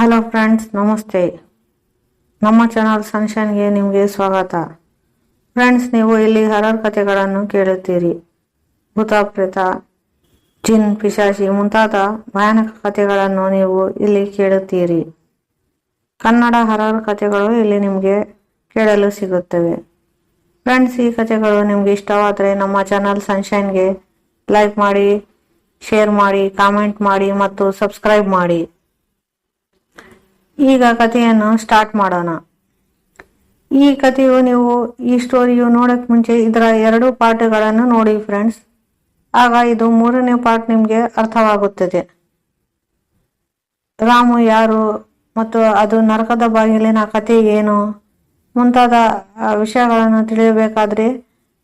Hello friends, ನಮಸ್ತೆ. ನಮ್ಮ channel ಸನ್ಶೈನ್ಗೆ ನಿಮಗೆ ಸ್ವಾಗತ. ಫ್ರೆಂಡ್ಸ್, ನೀವು ಇಲ್ಲಿ ಹರರ್ ಕಥೆಗಳನ್ನು ಕೇಳುತ್ತೀರಿ. ಭೂತ ಪ್ರೇತ, ಜಿನ್, ಪಿಶಾಚಿ ಮುಂತಾದ ಭಯಾನಕ ಕಥೆಗಳನ್ನು ನೀವು ಇಲ್ಲಿ ಕೇಳುತ್ತೀರಿ. ಕನ್ನಡ ಹರರ್ ಕಥೆಗಳು ಇಲ್ಲಿ ನಿಮಗೆ ಕೇಳಲು ಸಿಗುತ್ತವೆ. ಫ್ರೆಂಡ್ಸ್, ಈ ಕಥೆಗಳು ನಿಮಗೆ ಇಷ್ಟವಾದರೆ ನಮ್ಮ ಚಾನಲ್ ಸನ್ಶೈನ್ಗೆ ಲೈಕ್ ಮಾಡಿ, ಶೇರ್ ಮಾಡಿ, ಕಾಮೆಂಟ್ ಮಾಡಿ ಮತ್ತು ಸಬ್ಸ್ಕ್ರೈಬ್ ಮಾಡಿ. ಈಗ ಕಥೆಯನ್ನು ಸ್ಟಾರ್ಟ್ ಮಾಡೋಣ. ಈ ಕಥೆಯು ನೀವು ಈ ಸ್ಟೋರಿಯು ನೋಡಕ್ ಮುಂಚೆ ಇದರ 2 ಪಾರ್ಟ್ಗಳನ್ನು ನೋಡಿ ಫ್ರೆಂಡ್ಸ್. ಆಗ ಇದು 3ನೇ ಪಾರ್ಟ್ ನಿಮಗೆ ಅರ್ಥವಾಗುತ್ತದೆ. ರಾಮು ಯಾರು ಮತ್ತು ಅದು ನರಕದ ಬಾಗಿಲಿನ ಕಥೆ ಏನು ಮುಂತಾದ ವಿಷಯಗಳನ್ನು ತಿಳಿಯಬೇಕಾದ್ರೆ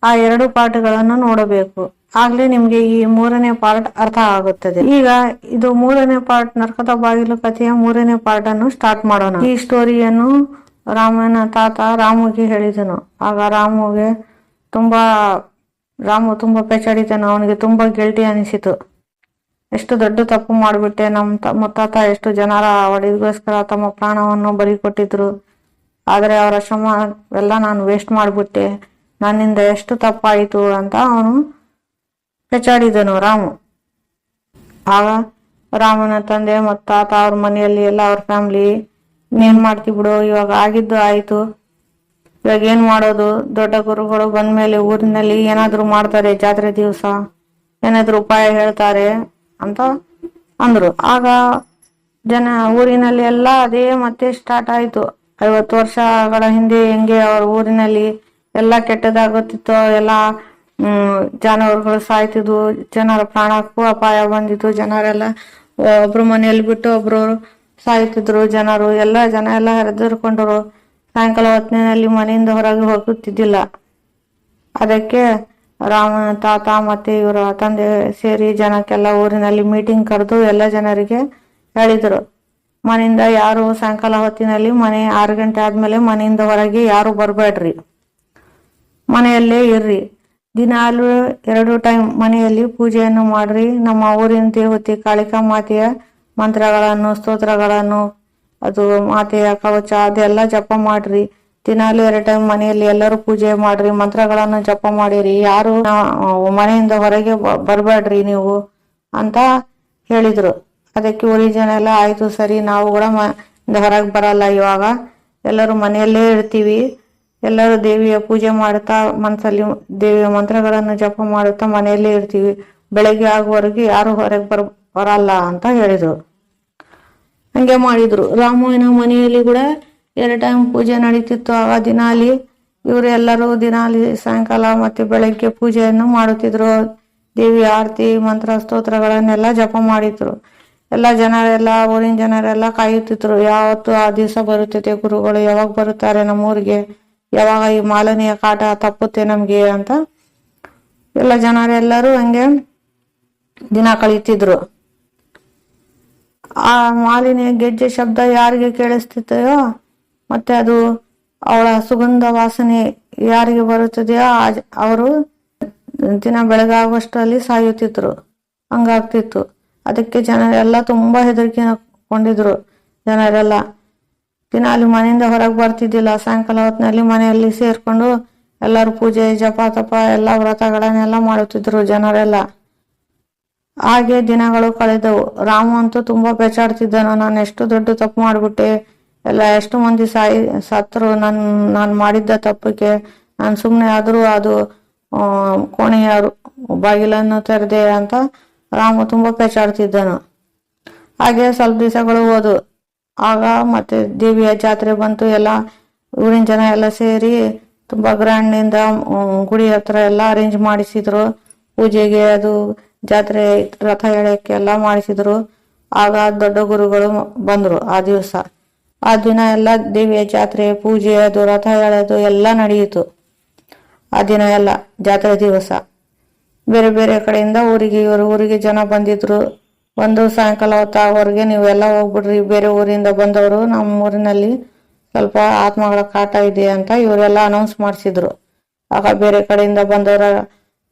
ಆ 2 ಪಾರ್ಟ್ಗಳನ್ನು ನೋಡಬೇಕು. ಆಗ್ಲೇ ನಿಮ್ಗೆ ಈ 3ನೇ ಪಾರ್ಟ್ ಅರ್ಥ ಆಗುತ್ತದೆ. ಈಗ ಇದು 3ನೇ ಪಾರ್ಟ್, ನರಕದ ಬಾಗಿಲು ಕಥೆಯ 3ನೇ ಪಾರ್ಟ್ ಅನ್ನು ಸ್ಟಾರ್ಟ್ ಮಾಡೋಣ. ಈ ಸ್ಟೋರಿಯನ್ನು ರಾಮನ ತಾತ ರಾಮುಗೆ ಹೇಳಿದನು. ಆಗ ರಾಮು ತುಂಬಾ ಪೆಚಾಡಿದನು. ಅವನಿಗೆ ತುಂಬಾ ಗಿಲ್ಟಿ ಅನಿಸಿತು. ಎಷ್ಟು ದೊಡ್ಡ ತಪ್ಪು ಮಾಡಿಬಿಟ್ಟೆ. ನಮ್ಮ ಮುತ್ತಾತ ಎಷ್ಟು ಜನರ ಒಳಿಗೋಸ್ಕರ ತಮ್ಮ ಪ್ರಾಣವನ್ನು ಬಲಿ ಕೊಟ್ಟಿದ್ರು. ಆದರೆ ಅವರ ಶ್ರಮ ಎಲ್ಲ ನಾನು ವೇಸ್ಟ್ ಮಾಡಿಬಿಟ್ಟೆ. ನನ್ನಿಂದ ಎಷ್ಟು ತಪ್ಪಾಯಿತು ಅಂತ ಅವನು ಪೆಚಾಡಿದನು ರಾಮು. ಆಗ ರಾಮನ ತಂದೆ ಮತ್ತು ತಾತ ಅವ್ರ ಮನೆಯಲ್ಲಿ ಎಲ್ಲ ಅವ್ರ ಫ್ಯಾಮಿಲಿ, ಏನ್ ಮಾಡ್ತಿ ಬಿಡು, ಇವಾಗ ಆಗಿದ್ದು ಆಯ್ತು, ಇವಾಗ ಏನ್ ಮಾಡೋದು, ದೊಡ್ಡ ಗುರುಗಳು ಬಂದ್ಮೇಲೆ ಊರಿನಲ್ಲಿ ಏನಾದ್ರು ಮಾಡ್ತಾರೆ, ಜಾತ್ರೆ ದಿವಸ ಏನಾದ್ರು ಉಪಾಯ ಹೇಳ್ತಾರೆ ಅಂತ ಅಂದ್ರು. ಆಗ ಊರಿನಲ್ಲಿ ಎಲ್ಲ ಅದೇ ಮತ್ತೆ ಸ್ಟಾರ್ಟ್ ಆಯ್ತು. 50 ವರ್ಷಗಳ ಹಿಂದೆ ಹೆಂಗೆ ಅವ್ರ ಊರಿನಲ್ಲಿ ಎಲ್ಲ ಕೆಟ್ಟದಾಗುತ್ತಿತ್ತು, ಎಲ್ಲ ಜಾನುವಾರುಗಳು ಸಾಯ್ತಿದ್ವು, ಜನರ ಪ್ರಾಣಕ್ಕೂ ಅಪಾಯ ಬಂದಿತ್ತು, ಜನರೆಲ್ಲ ಒಬ್ರು ಮನೆಯಲ್ಲಿ ಬಿಟ್ಟು ಒಬ್ರು ಸಾಯ್ತಿದ್ರು. ಜನ ಎಲ್ಲ ಹೆದರ್ಕೊಂಡ್ರು. ಸಾಯಂಕಾಲ ಹೊತ್ತಿನಲ್ಲಿ ಮನೆಯಿಂದ ಹೊರಗೆ ಹೋಗುತ್ತಿದ್ದಿಲ್ಲ. ಅದಕ್ಕೆ ರಾಮನ ತಾತ ಮತ್ತೆ ಇವರ ತಂದೆ ಸೇರಿ ಜನಕ್ಕೆಲ್ಲ ಊರಿನಲ್ಲಿ ಮೀಟಿಂಗ್ ಕರೆದು ಎಲ್ಲ ಜನರಿಗೆ ಹೇಳಿದ್ರು, ಮನೆಯಿಂದ ಯಾರು ಸಾಯಂಕಾಲ ಹೊತ್ತಿನಲ್ಲಿ 6 ಗಂಟೆ ಆದ್ಮೇಲೆ ಮನೆಯಿಂದ ಹೊರಗೆ ಯಾರು ಬರ್ಬೇಡ್ರಿ, ಮನೆಯಲ್ಲೇ ಇರ್ರಿ. ದಿನಾಲು 2 ಟೈಮ್ ಮನೆಯಲ್ಲಿ ಪೂಜೆಯನ್ನು ಮಾಡ್ರಿ. ನಮ್ಮ ಊರಿನ ದೇವತೆ ಕಾಳಿಕಾ ಮಾತೆಯ ಮಂತ್ರಗಳನ್ನು, ಸ್ತೋತ್ರಗಳನ್ನು, ಅದು ಮಾತೆಯ ಕವಚ ಅದೆಲ್ಲ ಜಪ ಮಾಡ್ರಿ. ದಿನಾಲು 2 ಟೈಮ್ ಮನೆಯಲ್ಲಿ ಎಲ್ಲರೂ ಪೂಜೆ ಮಾಡ್ರಿ, ಮಂತ್ರಗಳನ್ನು ಜಪ ಮಾಡಿರಿ, ಯಾರು ಮನೆಯಿಂದ ಹೊರಗೆ ಬರ್ಬೇಡ್ರಿ ನೀವು ಅಂತ ಹೇಳಿದ್ರು. ಅದಕ್ಕೆ ಊರಿನ ಜನ ಎಲ್ಲ ಆಯ್ತು ಸರಿ, ನಾವು ಕೂಡ ಹೊರಗೆ ಬರಲ್ಲ, ಇವಾಗ ಎಲ್ಲರೂ ಮನೆಯಲ್ಲೇ ಇರ್ತೀವಿ, ಎಲ್ಲರೂ ದೇವಿಯ ಪೂಜೆ ಮಾಡುತ್ತಾ ಮನಸ್ಸಲ್ಲಿ ದೇವಿಯ ಮಂತ್ರಗಳನ್ನು ಜಪ ಮಾಡುತ್ತಾ ಮನೆಯಲ್ಲೇ ಇರ್ತೀವಿ, ಬೆಳಗ್ಗೆ ಆಗುವವರೆಗೆ ಯಾರು ಹೊರಗೆ ಬರಲ್ಲ ಅಂತ ಹೇಳಿದ್ರು. ಹಂಗೆ ಮಾಡಿದ್ರು. ರಾಮುವಿನ ಮನೆಯಲ್ಲಿ ಕೂಡ 2 ಟೈಮ್ ಪೂಜೆ ನಡೀತಿತ್ತು. ಆಗ ಇವರು ಎಲ್ಲರೂ ದಿನಾಲಿ ಸಾಯಂಕಾಲ ಮತ್ತೆ ಬೆಳಗ್ಗೆ ಪೂಜೆಯನ್ನು ಮಾಡುತ್ತಿದ್ರು. ದೇವಿಯ ಆರತಿ ಮಂತ್ರ ಸ್ತೋತ್ರಗಳನ್ನೆಲ್ಲ ಜಪ ಮಾಡಿದ್ರು. ಊರಿನ ಜನರೆಲ್ಲ ಕಾಯುತ್ತಿದ್ರು, ಯಾವತ್ತು ಆ ದಿವಸ ಬರುತ್ತದೆ, ಗುರುಗಳು ಯಾವಾಗ ಬರುತ್ತಾರೆ ನಮ್ಮೂರಿಗೆ, ಯಾವಾಗ ಈ ಮಾಲಿನ್ಯ ಕಾಟ ತಪ್ಪುತ್ತೆ ನಮ್ಗೆ ಅಂತ ಎಲ್ಲ ಜನರೆಲ್ಲರೂ ಹಂಗೆ ದಿನ ಕಳೀತಿದ್ರು. ಆ ಮಾಲಿನ್ಯ ಗೆಜ್ಜೆ ಶಬ್ದ ಯಾರಿಗೆ ಕೇಳಿಸ್ತಿದೆಯೋ ಮತ್ತೆ ಅದು ಅವಳ ಸುಗಂಧ ವಾಸನೆ ಯಾರಿಗೆ ಬರುತ್ತದೆಯೋ ಅವರು ದಿನ ಬೆಳಗಾಗುವಷ್ಟರಲ್ಲಿ ಸಾಯುತ್ತಿದ್ರು. ಹಂಗಾಗ್ತಿತ್ತು. ಅದಕ್ಕೆ ಜನರೆಲ್ಲ ತುಂಬಾ ಹೆದರಿಕೊಂಡಿದ್ರು. ಜನರೆಲ್ಲ ದಿನಾಲಿ ಮನೆಯಿಂದ ಹೊರಗೆ ಬರ್ತಿದ್ದಿಲ್ಲ. ಸಾಯಂಕಾಲ ಹೊತ್ತಿನಲ್ಲಿ ಮನೆಯಲ್ಲಿ ಸೇರ್ಕೊಂಡು ಎಲ್ಲರೂ ಪೂಜೆ ಜಪ ತಪ ಎಲ್ಲ ವ್ರತಗಳನ್ನೆಲ್ಲ ಮಾಡುತ್ತಿದ್ರು ಜನರೆಲ್ಲ. ಹಾಗೆ ದಿನಗಳು ಕಳೆದವು. ರಾಮು ಅಂತೂ ತುಂಬಾ ಬೆಚಾಡ್ತಿದ್ದನು. ನಾನು ಎಷ್ಟು ದೊಡ್ಡ ತಪ್ಪು ಮಾಡ್ಬಿಟ್ಟೆ, ಎಷ್ಟು ಮಂದಿ ಸತ್ರು ನಾನು ಮಾಡಿದ್ದ ತಪ್ಪಿಗೆ. ನಾನು ಸುಮ್ಮನೆ ಆದ್ರೂ ಅದು ಕೋಣೆಯ ಬಾಗಿಲನ್ನು ತೆರೆದೆ ಅಂತ ರಾಮು ತುಂಬಾ ಪೆಚಾಡ್ತಿದ್ದನು. ಹಾಗೆ ಸ್ವಲ್ಪ ದಿವಸಗಳು ಹೋದು. ಆಗ ಮತ್ತೆ ದೇವಿಯ ಜಾತ್ರೆ ಬಂತು. ಎಲ್ಲ ಊರಿನ ಜನ ಎಲ್ಲ ಸೇರಿ ತುಂಬಾ ಗ್ರ್ಯಾಂಡ್ನಿಂದ ಗುಡಿ ಹತ್ರ ಎಲ್ಲ ಅರೇಂಜ್ ಮಾಡಿಸಿದ್ರು. ಪೂಜೆಗೆ ಅದು ಜಾತ್ರೆ ರಥ ಎಳೆಯಕ್ಕೆ ಎಲ್ಲ ಮಾಡಿಸಿದ್ರು. ಆಗ ದೊಡ್ಡ ಗುರುಗಳು ಬಂದ್ರು. ಆ ದಿನ ಎಲ್ಲ ದೇವಿಯ ಜಾತ್ರೆ ಪೂಜೆ ಅದು ರಥ ಎಳೆದು ಎಲ್ಲ ನಡೆಯಿತು. ಆ ದಿನ ಎಲ್ಲ ಜಾತ್ರೆ ದಿವಸ ಬೇರೆ ಬೇರೆ ಕಡೆಯಿಂದ ಊರಿಗೆ ಜನ ಬಂದಿದ್ರು. ಒಂದು ಸಾಯಂಕಾಲ ಹೊತ್ತಾಗೋವರೆಗೆ ನೀವೆಲ್ಲ ಹೋಗ್ಬಿಡ್ರಿ, ಬೇರೆ ಊರಿಂದ ಬಂದವರು ನಮ್ಮ ಊರಿನಲ್ಲಿ ಸ್ವಲ್ಪ ಆತ್ಮಗಳ ಕಾಟ ಇದೆ ಅಂತ ಇವರೆಲ್ಲ ಅನೌನ್ಸ್ ಮಾಡಿಸಿದ್ರು. ಆಗ ಬೇರೆ ಕಡೆಯಿಂದ ಬಂದವರ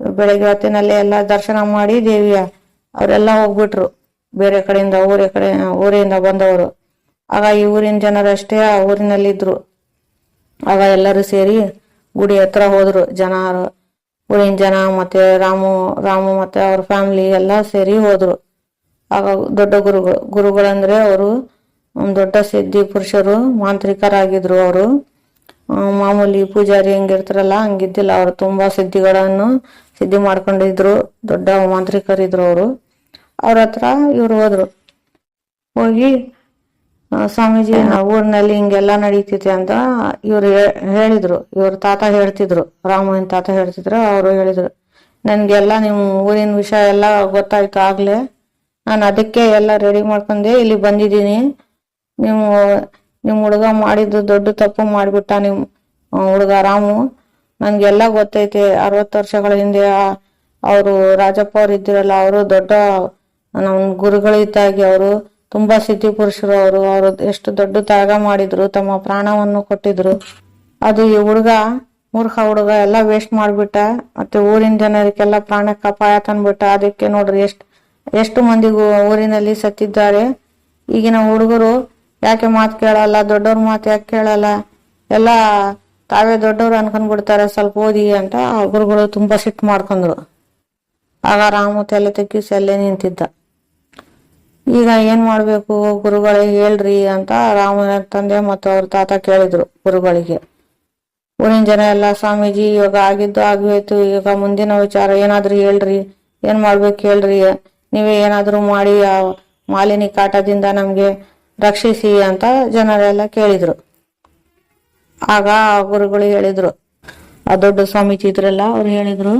ಬೆಳಗ್ಗೆ ಹೊತ್ತಿನಲ್ಲಿ ಎಲ್ಲ ದರ್ಶನ ಮಾಡಿ ದೇವಿಯ ಅವರೆಲ್ಲ ಹೋಗ್ಬಿಟ್ರು. ಬೇರೆ ಕಡೆಯಿಂದ ಊರಿಂದ ಬಂದವರು. ಆಗ ಈ ಊರಿನ ಜನರಷ್ಟೇ ಆ ಊರಿನಲ್ಲಿದ್ರು. ಆಗ ಎಲ್ಲರೂ ಸೇರಿ ಗುಡಿ ಹತ್ರ ಹೋದ್ರು. ಊರಿನ ಜನ ಮತ್ತೆ ರಾಮು ಮತ್ತೆ ಅವ್ರ ಫ್ಯಾಮಿಲಿ ಎಲ್ಲ ಸೇರಿ ಹೋದ್ರು. ಆಗ ದೊಡ್ಡ ಗುರುಗಳಂದ್ರೆ ಅವರು ದೊಡ್ಡ ಸಿದ್ಧಿ ಪುರುಷರು, ಮಾಂತ್ರಿಕರಾಗಿದ್ರು. ಅವರು ಮಾಮೂಲಿ ಪೂಜಾರಿ ಹೆಂಗಿರ್ತಾರಲ್ಲ ಹಂಗಿದ್ದಿಲ್ಲ. ಅವರು ತುಂಬಾ ಸಿದ್ಧಿ ಮಾಡ್ಕೊಂಡಿದ್ರು. ದೊಡ್ಡ ಮಾಂತ್ರಿಕರಿದ್ರು ಅವರು. ಅವ್ರ ಹತ್ರ ಇವ್ರು ಹೋದ್ರು. ಹೋಗಿ ಸ್ವಾಮೀಜಿ, ಊರಿನಲ್ಲಿ ಹಿಂಗೆಲ್ಲ ನಡೀತಿದೆ ಅಂತ ಇವ್ರು ಹೇಳಿದ್ರು. ಇವ್ರ ತಾತ ಹೇಳ್ತಿದ್ರು, ರಾಮನ ತಾತ ಹೇಳ್ತಿದ್ರು. ಅವರು ಹೇಳಿದ್ರು, ನನ್ಗೆಲ್ಲ ನಿಮ್ಮ ಊರಿನ ವಿಷಯ ಎಲ್ಲ ಗೊತ್ತಾಯ್ತು ಆಗ್ಲೇ. ನಾನು ಅದಕ್ಕೆ ಎಲ್ಲ ರೆಡಿ ಮಾಡ್ಕೊಂಡೆ ಇಲ್ಲಿ ಬಂದಿದ್ದೀನಿ. ನಿಮ್ಮ ಹುಡುಗ ಮಾಡಿದ್ದು ದೊಡ್ಡ ತಪ್ಪು ಮಾಡ್ಬಿಟ್ಟ. ನಿಮ್ಮ ಹುಡುಗ ರಾಮು, ನನ್ಗೆಲ್ಲ ಗೊತ್ತೈತೆ. 60 ವರ್ಷಗಳ ಹಿಂದೆ ಅವರು ರಾಜಪ್ಪ ಅವ್ರು ಇದ್ದಿರಲ್ಲ, ಅವರು ದೊಡ್ಡ ನಮ್ಮ ಗುರುಗಳಿದ್ದಾಗಿ ಅವರು ತುಂಬಾ ಸಿದ್ಧಿ ಪುರುಷರು. ಅವರು ಎಷ್ಟು ದೊಡ್ಡ ತ್ಯಾಗ ಮಾಡಿದ್ರು, ತಮ್ಮ ಪ್ರಾಣವನ್ನು ಕೊಟ್ಟಿದ್ರು. ಅದು ಈ ಮೂರ್ಖ ಹುಡುಗ ಎಲ್ಲ ವೇಸ್ಟ್ ಮಾಡ್ಬಿಟ್ಟ. ಮತ್ತೆ ಊರಿನ ಜನರಿಗೆಲ್ಲ ಪ್ರಾಣಕ್ಕೆ ಅಪಾಯ ತಂದ್ಬಿಟ್ಟ. ಅದಕ್ಕೆ ನೋಡ್ರಿ ಎಷ್ಟು ಮಂದಿಗೂ ಊರಿನಲ್ಲಿ ಸತ್ತಿದ್ದಾರೆ. ಈಗಿನ ಹುಡುಗರು ಯಾಕೆ ಮಾತು ಕೇಳಲ್ಲ, ದೊಡ್ಡವ್ರ ಮಾತು ಯಾಕೆ ಕೇಳಲ್ಲ, ಎಲ್ಲ ತಾವೇ ದೊಡ್ಡವ್ರು ಅನ್ಕೊಂಡ್ಬಿಡ್ತಾರೆ, ಸ್ವಲ್ಪ ಓದಿ ಅಂತ ಗುರುಗಳು ತುಂಬಾ ಸಿಟ್ಟು ಮಾಡ್ಕೊಂಡ್ರು. ಆಗ ರಾಮು ತಲೆ ತೆಗ್ಗಿಸಿ ಅಲ್ಲೇ ನಿಂತಿದ್ದ. ಈಗ ಏನ್ ಮಾಡ್ಬೇಕು ಗುರುಗಳಿಗೆ ಹೇಳ್ರಿ ಅಂತ ರಾಮನ ತಂದೆ ಮತ್ತು ಅವ್ರ ತಾತ ಕೇಳಿದ್ರು ಗುರುಗಳಿಗೆ. ಊರಿನ ಜನ ಎಲ್ಲ, ಸ್ವಾಮೀಜಿ ಇವಾಗ ಆಗಿದ್ದು ಆಗೋಯ್ತು, ಈಗ ಮುಂದಿನ ವಿಚಾರ ಏನಾದ್ರೂ ಹೇಳ್ರಿ, ಏನ್ ಮಾಡ್ಬೇಕು ಹೇಳ್ರಿ, ನೀವೇ ಏನಾದ್ರೂ ಮಾಡಿ ಆ ಮಾಲಿನಿ ಕಾಟದಿಂದ ನಮ್ಗೆ ರಕ್ಷಿಸಿ ಅಂತ ಜನರೆಲ್ಲ ಕೇಳಿದ್ರು. ಆಗ ಗುರುಗಳು ಹೇಳಿದ್ರು, ಆ ದೊಡ್ಡ ಸ್ವಾಮೀಜಿ ಇದ್ರಲ್ಲ ಅವ್ರು ಹೇಳಿದ್ರು,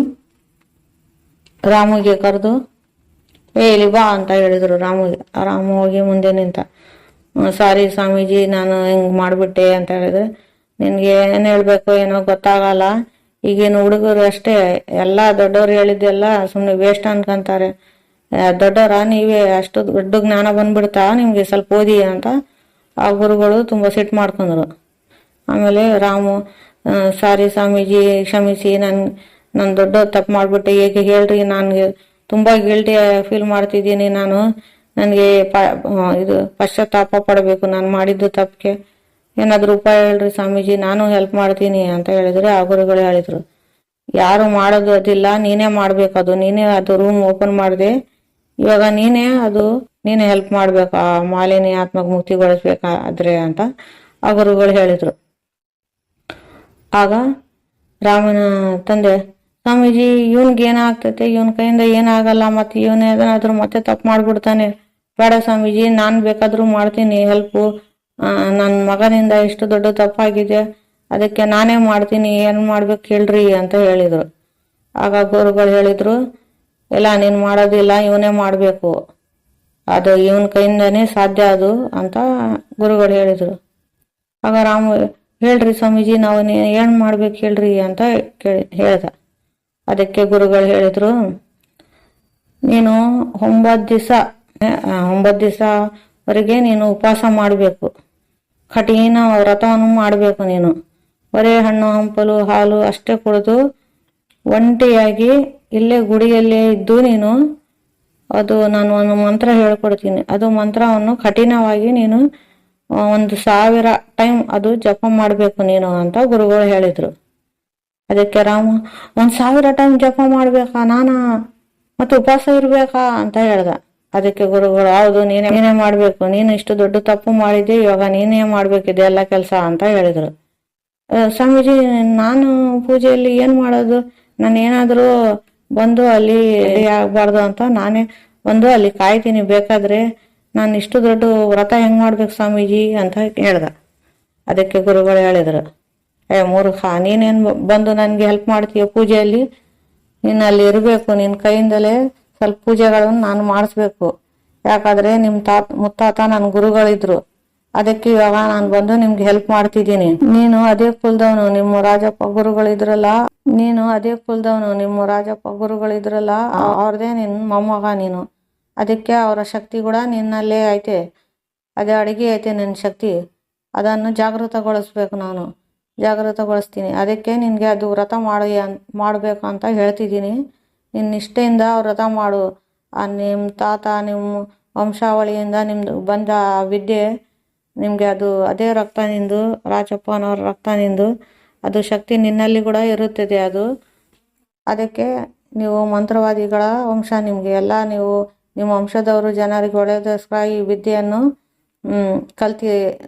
ರಾಮುಗೆ ಕರೆದು ಇಲ್ಲಿ ಬಾ ಅಂತ ಹೇಳಿದ್ರು. ರಾಮು ಹೋಗಿ ಮುಂದೆ ನಿಂತ. ಸಾರಿ ಸ್ವಾಮೀಜಿ, ನಾನು ಹಿಂಗ್ ಮಾಡ್ಬಿಟ್ಟೆ ಅಂತ ಹೇಳಿದ್ರೆ, ನಿನ್ಗೆ ಏನ್ ಹೇಳ್ಬೇಕು ಏನೋ ಗೊತ್ತಾಗಲ್ಲ. ಈಗೇನು ಹುಡುಗರು ಅಷ್ಟೇ, ಎಲ್ಲಾ ದೊಡ್ಡವ್ರು ಹೇಳಿದ್ದೆಲ್ಲ ಸುಮ್ನೆ ವೇಸ್ಟ್ ಅನ್ಕೊಂತಾರೆ. ದೊಡ್ಡವರ ನೀವೇ ಅಷ್ಟು ದೊಡ್ಡ ಜ್ಞಾನ ಬಂದ್ಬಿಡ್ತಾ ನಿಮ್ಗೆ, ಸ್ವಲ್ಪ ಓದಿ ಅಂತ ಆ ಗುರುಗಳು ತುಂಬಾ ಸಿಟ್ಟು ಮಾಡ್ಕೊಂಡ್ರು. ಆಮೇಲೆ ರಾಮು, ಸಾರಿ ಸ್ವಾಮೀಜಿ ಕ್ಷಮಿಸಿ, ನಾನು ದೊಡ್ಡ ತಪ್ಪು ಮಾಡ್ಬಿಟ್ಟೆ, ಹೇಗೆ ಹೇಳ್ರಿ, ನನ್ಗೆ ತುಂಬಾ ಗಿಲ್ಟಿ ಫೀಲ್ ಮಾಡ್ತಿದ್ದೀನಿ. ನನಗೆ ಇದು ಪಶ್ಚಾತ್ತಾಪ ಪಡಬೇಕು ನಾನು ಮಾಡಿದ್ದು ತಪ್ಪಿಗೆ. ಏನಾದ್ರು ಉಪಾಯ ಹೇಳ್ರಿ ಸ್ವಾಮೀಜಿ, ನಾನು ಹೆಲ್ಪ್ ಮಾಡ್ತೀನಿ ಅಂತ ಹೇಳಿದ್ರೆ ಆ ಗುರುಗಳು ಹೇಳಿದ್ರು, ಯಾರು ಮಾಡೋದು ಅದಿಲ್ಲ, ನೀನೇ ಮಾಡ್ಬೇಕದು. ನೀನೇ ಅದು ರೂಮ್ ಓಪನ್ ಮಾಡಿದೆ, ಇವಾಗ ನೀನೇ ಹೆಲ್ಪ್ ಮಾಡ್ಬೇಕು ಆ ಮಾಲಿನಿ ಆತ್ಮಕ್ಕೆ ಮುಕ್ತಿಗೊಳಿಸ್ಬೇಕಾದ್ರೆ ಅಂತ ಆ ಗುರುಗಳು ಹೇಳಿದ್ರು. ಆಗ ರಾಮನ ತಂದೆ, ಸ್ವಾಮೀಜಿ ಇವನ್ಗೆ ಏನಾಗ್ತೈತೆ, ಇವನ್ ಕೈಯಿಂದ ಏನಾಗಲ್ಲ, ಮತ್ತೆ ಇವನ್ ಏನಾದ್ರು ಮತ್ತೆ ತಪ್ಪು ಮಾಡ್ಬಿಡ್ತಾನೆ. ಬೇಡ ಸ್ವಾಮೀಜಿ, ನಾನ್ ಬೇಕಾದ್ರೂ ಮಾಡ್ತೀನಿ ಹೆಲ್ಪು. ನನ್ನ ಮಗನಿಂದ ಎಷ್ಟು ದೊಡ್ಡ ತಪ್ಪಾಗಿದೆ, ಅದಕ್ಕೆ ನಾನೇ ಮಾಡ್ತೀನಿ, ಏನ್ ಮಾಡ್ಬೇಕು ಹೇಳ್ರಿ ಅಂತ ಹೇಳಿದ್ರು. ಆಗ ಗುರುಗಳು ಹೇಳಿದ್ರು, ಇಲ್ಲ ನೀನ್ ಮಾಡೋದಿಲ್ಲ, ಇವನೇ ಮಾಡ್ಬೇಕು, ಅದು ಇವನ್ ಕೈಯಿಂದಾನೇ ಸಾಧ್ಯ ಅದು ಅಂತ ಗುರುಗಳು ಹೇಳಿದ್ರು. ಆಗ ರಾಮು, ಹೇಳ್ರಿ ಸ್ವಾಮೀಜಿ, ನಾವು ಏನ್ ಮಾಡ್ಬೇಕು ಹೇಳ್ರಿ ಅಂತ ಹೇಳ್ದ. ಅದಕ್ಕೆ ಗುರುಗಳು ಹೇಳಿದ್ರು, ನೀನು 9 ದಿವಸವರೆಗೆ ನೀನು ಉಪವಾಸ ಮಾಡಬೇಕು, ಕಠಿಣ ವ್ರತವನ್ನು ಮಾಡಬೇಕು. ನೀನು ಬರೇ ಹಣ್ಣು ಹಂಪಲು ಹಾಲು ಅಷ್ಟೇ ಕುಡಿದು ಒಂಟಿಯಾಗಿ ಇಲ್ಲೇ ಗುಡಿಯಲ್ಲೇ ಇದ್ದು ನೀನು, ಅದು ನಾನು ಒಂದು ಮಂತ್ರ ಹೇಳ್ಕೊಡ್ತೀನಿ, ಅದು ಮಂತ್ರವನ್ನು ಕಠಿಣವಾಗಿ ನೀನು 1000 ಟೈಮ್ ಅದು ಜಪ ಮಾಡ್ಬೇಕು ನೀನು ಅಂತ ಗುರುಗಳು ಹೇಳಿದ್ರು. ಅದಕ್ಕೆ ರಾಮ, 1000 ಟೈಮ್ ಜಪ ಮಾಡ್ಬೇಕಾ, ಮತ್ತೆ ಉಪವಾಸ ಇರ್ಬೇಕಾ ಅಂತ ಹೇಳ್ದ. ಅದಕ್ಕೆ ಗುರುಗಳು, ಹೌದು ನೀನೇ ಮಾಡ್ಬೇಕು, ನೀನು ಇಷ್ಟು ದೊಡ್ಡ ತಪ್ಪು ಮಾಡಿದ್ದೆ, ಇವಾಗ ನೀನೇ ಮಾಡ್ಬೇಕಿದೆ ಎಲ್ಲ ಕೆಲಸ ಅಂತ ಹೇಳಿದ್ರು. ಸ್ವಾಮೀಜಿ, ನಾನು ಪೂಜೆಯಲ್ಲಿ ಏನ್ ಮಾಡೋದು, ನಾನು ಏನಾದ್ರೂ ಬಂದು ಅಲ್ಲಿ ಆಗ್ಬಾರ್ದು ಅಂತ ನಾನೇ ಬಂದು ಅಲ್ಲಿ ಕಾಯ್ತೀನಿ, ಬೇಕಾದ್ರೆ ನಾನು ಇಷ್ಟು ದೊಡ್ಡ ವ್ರತ ಹೆಂಗ್ ಮಾಡ್ಬೇಕು ಸ್ವಾಮೀಜಿ ಅಂತ ಹೇಳ್ದ. ಅದಕ್ಕೆ ಗುರುಗಳು ಹೇಳಿದ್ರು, ಮೂರ್ಖ, ನೀನೇನ್ ಬಂದು ನನ್ಗೆ ಹೆಲ್ಪ್ ಮಾಡ್ತೀಯ ಪೂಜೆಯಲ್ಲಿ, ನೀನ್ ಅಲ್ಲಿ ಇರ್ಬೇಕು, ನಿನ್ ಕೈಯಿಂದಲೇ ಸ್ವಲ್ಪ ಪೂಜೆಗಳನ್ನು ನಾನು ಮಾಡಿಸ್ಬೇಕು. ಯಾಕಾದ್ರೆ ನಿಮ್ ಮುತ್ತಾತ ನನ್ ಗುರುಗಳಿದ್ರು, ಅದಕ್ಕೆ ಇವಾಗ ನಾನು ಬಂದು ನಿಮ್ಗೆ ಹೆಲ್ಪ್ ಮಾಡ್ತಿದ್ದೀನಿ. ನೀನು ಅದೇ ಕುಲದವನು, ನಿಮ್ಮ ರಾಜಪ್ಪ ಗುರುಗಳಿದ್ರಲ್ಲ ಅವ್ರದೇ ನಿನ್ ಮೊಮ್ಮಗ ನೀನು. ಅದಕ್ಕೆ ಅವರ ಶಕ್ತಿ ಕೂಡ ನಿನ್ನಲ್ಲೇ ಐತೆ, ಅದೇ ಅಡಿಗೆ ಐತೆ ನಿನ್ನ ಶಕ್ತಿ. ಅದನ್ನು ಜಾಗೃತಗೊಳಿಸ್ತೀನಿ. ಅದಕ್ಕೆ ನಿನ್ಗೆ ಅದು ವ್ರತ ಮಾಡ್ಬೇಕು ಅಂತ ಹೇಳ್ತಿದ್ದೀನಿ. ನಿನ್ನ ನಿಷ್ಠೆಯಿಂದ ವ್ರತ ಮಾಡು. ನಿಮ್ಮ ತಾತ ನಿಮ್ಮ ವಂಶಾವಳಿಯಿಂದ ನಿಮ್ದು ಬಂದ ವಿದ್ಯೆ ನಿಮಗೆ ಅದು ಅದೇ ರಕ್ತ ನಿಂದು, ರಾಜಪ್ಪನವರ ರಕ್ತ ನಿಂದು, ಅದು ಶಕ್ತಿ ನಿನ್ನಲ್ಲಿ ಕೂಡ ಇರುತ್ತದೆ. ಅದು ಅದಕ್ಕೆ ನೀವು ಮಂತ್ರವಾದಿಗಳ ವಂಶ, ನಿಮಗೆ ಎಲ್ಲ ನೀವು ನಿಮ್ಮ ವಂಶದವರು ಜನರಿಗೆ ಒಳ್ಳೆಯದಕ್ಕೋಸ್ಕರ ಈ ವಿದ್ಯೆಯನ್ನು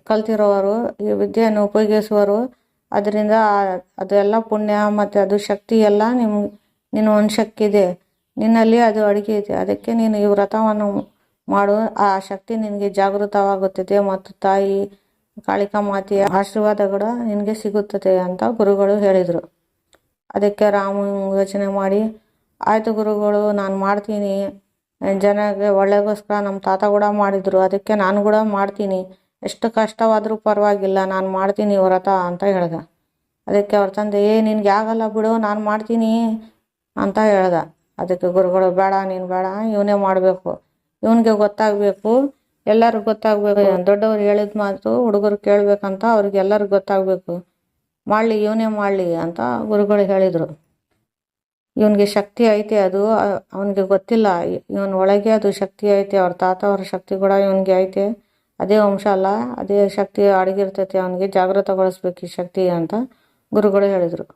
ಕಲ್ತಿರೋರು, ಈ ವಿದ್ಯೆಯನ್ನು ಉಪಯೋಗಿಸುವರು. ಅದರಿಂದ ಅದೆಲ್ಲ ಪುಣ್ಯ ಮತ್ತು ಅದು ಶಕ್ತಿ ಎಲ್ಲ ನಿನ್ನ ವಂಶಕ್ಕಿದೆ, ನಿನ್ನಲ್ಲಿ ಅದು ಅಡುಗೆ ಇದೆ. ಅದಕ್ಕೆ ನೀನು ಈ ವ್ರತವನ್ನು ಮಾಡು, ಆ ಶಕ್ತಿ ನಿನಗೆ ಜಾಗೃತವಾಗುತ್ತದೆ ಮತ್ತು ತಾಯಿ ಕಾಳಿಕಾ ಮಾತೆಯ ಆಶೀರ್ವಾದಗಳು ನಿನಗೆ ಸಿಗುತ್ತದೆ ಅಂತ ಗುರುಗಳು ಹೇಳಿದರು. ಅದಕ್ಕೆ ರಾಮು ಯೋಚನೆ ಮಾಡಿ, ಆಯಿತು ಗುರುಗಳು, ನಾನು ಮಾಡ್ತೀನಿ, ಜನಕ್ಕೆ ಒಳ್ಳೆಗೋಸ್ಕರ ನಮ್ಮ ತಾತ ಕೂಡ ಮಾಡಿದರು, ಅದಕ್ಕೆ ನಾನು ಕೂಡ ಮಾಡ್ತೀನಿ, ಎಷ್ಟು ಕಷ್ಟವಾದರೂ ಪರವಾಗಿಲ್ಲ, ನಾನು ಮಾಡ್ತೀನಿ ವ್ರತ ಅಂತ ಹೇಳ್ದ. ಅದಕ್ಕೆ ಅವ್ರ ತಂದೆ, ನಿನಗೆ ಆಗಲ್ಲ ಬಿಡು, ನಾನು ಮಾಡ್ತೀನಿ ಅಂತ ಹೇಳ್ದ. ಅದಕ್ಕೆ ಗುರುಗಳು, ಬೇಡ, ನೀನು ಬೇಡ, ಇವನೇ ಮಾಡಬೇಕು, ಇವನಿಗೆ ಗೊತ್ತಾಗಬೇಕು, ಎಲ್ಲರಿಗೂ ಗೊತ್ತಾಗಬೇಕು, ದೊಡ್ಡವ್ರು ಹೇಳಿದ ಮಾತು ಹುಡುಗರು ಕೇಳಬೇಕಂತ ಅವ್ರಿಗೆ ಎಲ್ಲರಿಗೂ ಗೊತ್ತಾಗಬೇಕು, ಮಾಡಲಿ, ಇವನೇ ಮಾಡಲಿ ಅಂತ ಗುರುಗಳು ಹೇಳಿದರು. ಇವನಿಗೆ ಶಕ್ತಿ ಐತೆ, ಅದು ಅವನಿಗೆ ಗೊತ್ತಿಲ್ಲ, ಇವನ ಒಳಗೆ ಅದು ಶಕ್ತಿ ಐತೆ, ಅವ್ರ ತಾತ ಅವ್ರ ಶಕ್ತಿ ಕೂಡ ಇವನಿಗೆ ಐತೆ, ಅದೇ ವಂಶ ಅಲ್ಲ, ಅದೇ ಶಕ್ತಿ ಅಡಗಿರ್ತೈತೆ, ಅವನಿಗೆ ಜಾಗೃತಗೊಳಿಸ್ಬೇಕು ಈ ಶಕ್ತಿ ಅಂತ ಗುರುಗಳು ಹೇಳಿದರು.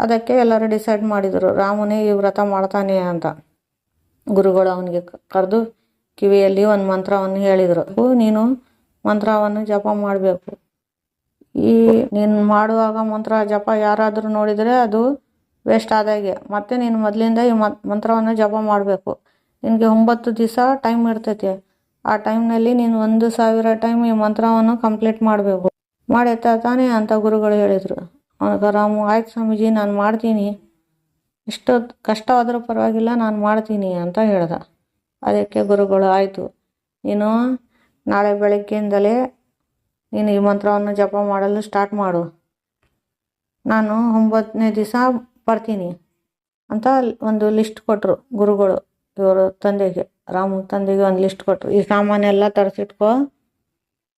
ಅದಕ್ಕೆ ಎಲ್ಲರೂ ಡಿಸೈಡ್ ಮಾಡಿದರು, ರಾಮನೇ ಈ ವ್ರತ ಮಾಡ್ತಾನೆ ಅಂತ. ಗುರುಗಳು ಅವನಿಗೆ ಕರೆದು ಕಿವಿಯಲ್ಲಿ ಒಂದು ಮಂತ್ರವನ್ನು ಹೇಳಿದರು. ನೀನು ಮಂತ್ರವನ್ನು ಜಪ ಮಾಡಬೇಕು. ಈ ನೀನು ಮಾಡುವಾಗ ಮಂತ್ರ ಜಪ ಯಾರಾದರೂ ನೋಡಿದರೆ ಅದು ವೇಸ್ಟ್ ಆದಾಗೆ. ಮತ್ತೆ ನೀನು ಮೊದಲಿಂದ ಈ ಮಂತ್ರವನ್ನು ಜಪ ಮಾಡಬೇಕು. ನಿನಗೆ 9 ದಿವಸ ಟೈಮ್ ಇರ್ತೈತೆ. ಆ ಟೈಮ್ನಲ್ಲಿ ನೀನು 1000 ಟೈಮ್ ಈ ಮಂತ್ರವನ್ನು ಕಂಪ್ಲೀಟ್ ಮಾಡಬೇಕು. ಮಾಡೈತಾ ತಾನೇ ಅಂತ ಗುರುಗಳು ಹೇಳಿದರು. ಅವನಿಗೆ ರಾಮು, ಆಯ್ತು ಸ್ವಾಮೀಜಿ, ನಾನು ಮಾಡ್ತೀನಿ, ಎಷ್ಟು ಕಷ್ಟವಾದರೂ ಪರವಾಗಿಲ್ಲ, ನಾನು ಮಾಡ್ತೀನಿ ಅಂತ ಹೇಳ್ದ. ಅದಕ್ಕೆ ಗುರುಗಳು, ಆಯಿತು, ನೀನು ನಾಳೆ ಬೆಳಗ್ಗೆಯಿಂದಲೇ ನೀನು ಈ ಮಂತ್ರವನ್ನು ಜಪ ಮಾಡಲು ಸ್ಟಾರ್ಟ್ ಮಾಡು, ನಾನು 9ನೇ ದಿವಸ ಬರ್ತೀನಿ ಅಂತ ಒಂದು ಲಿಸ್ಟ್ ಕೊಟ್ಟರು ಗುರುಗಳು. ಇವರು ತಂದೆಗೆ, ರಾಮು ತಂದೆಗೆ ಒಂದು ಲಿಸ್ಟ್ ಕೊಟ್ಟರು. ಈ ಸಾಮಾನೆಲ್ಲ ತರಿಸಿಟ್ಕೊ,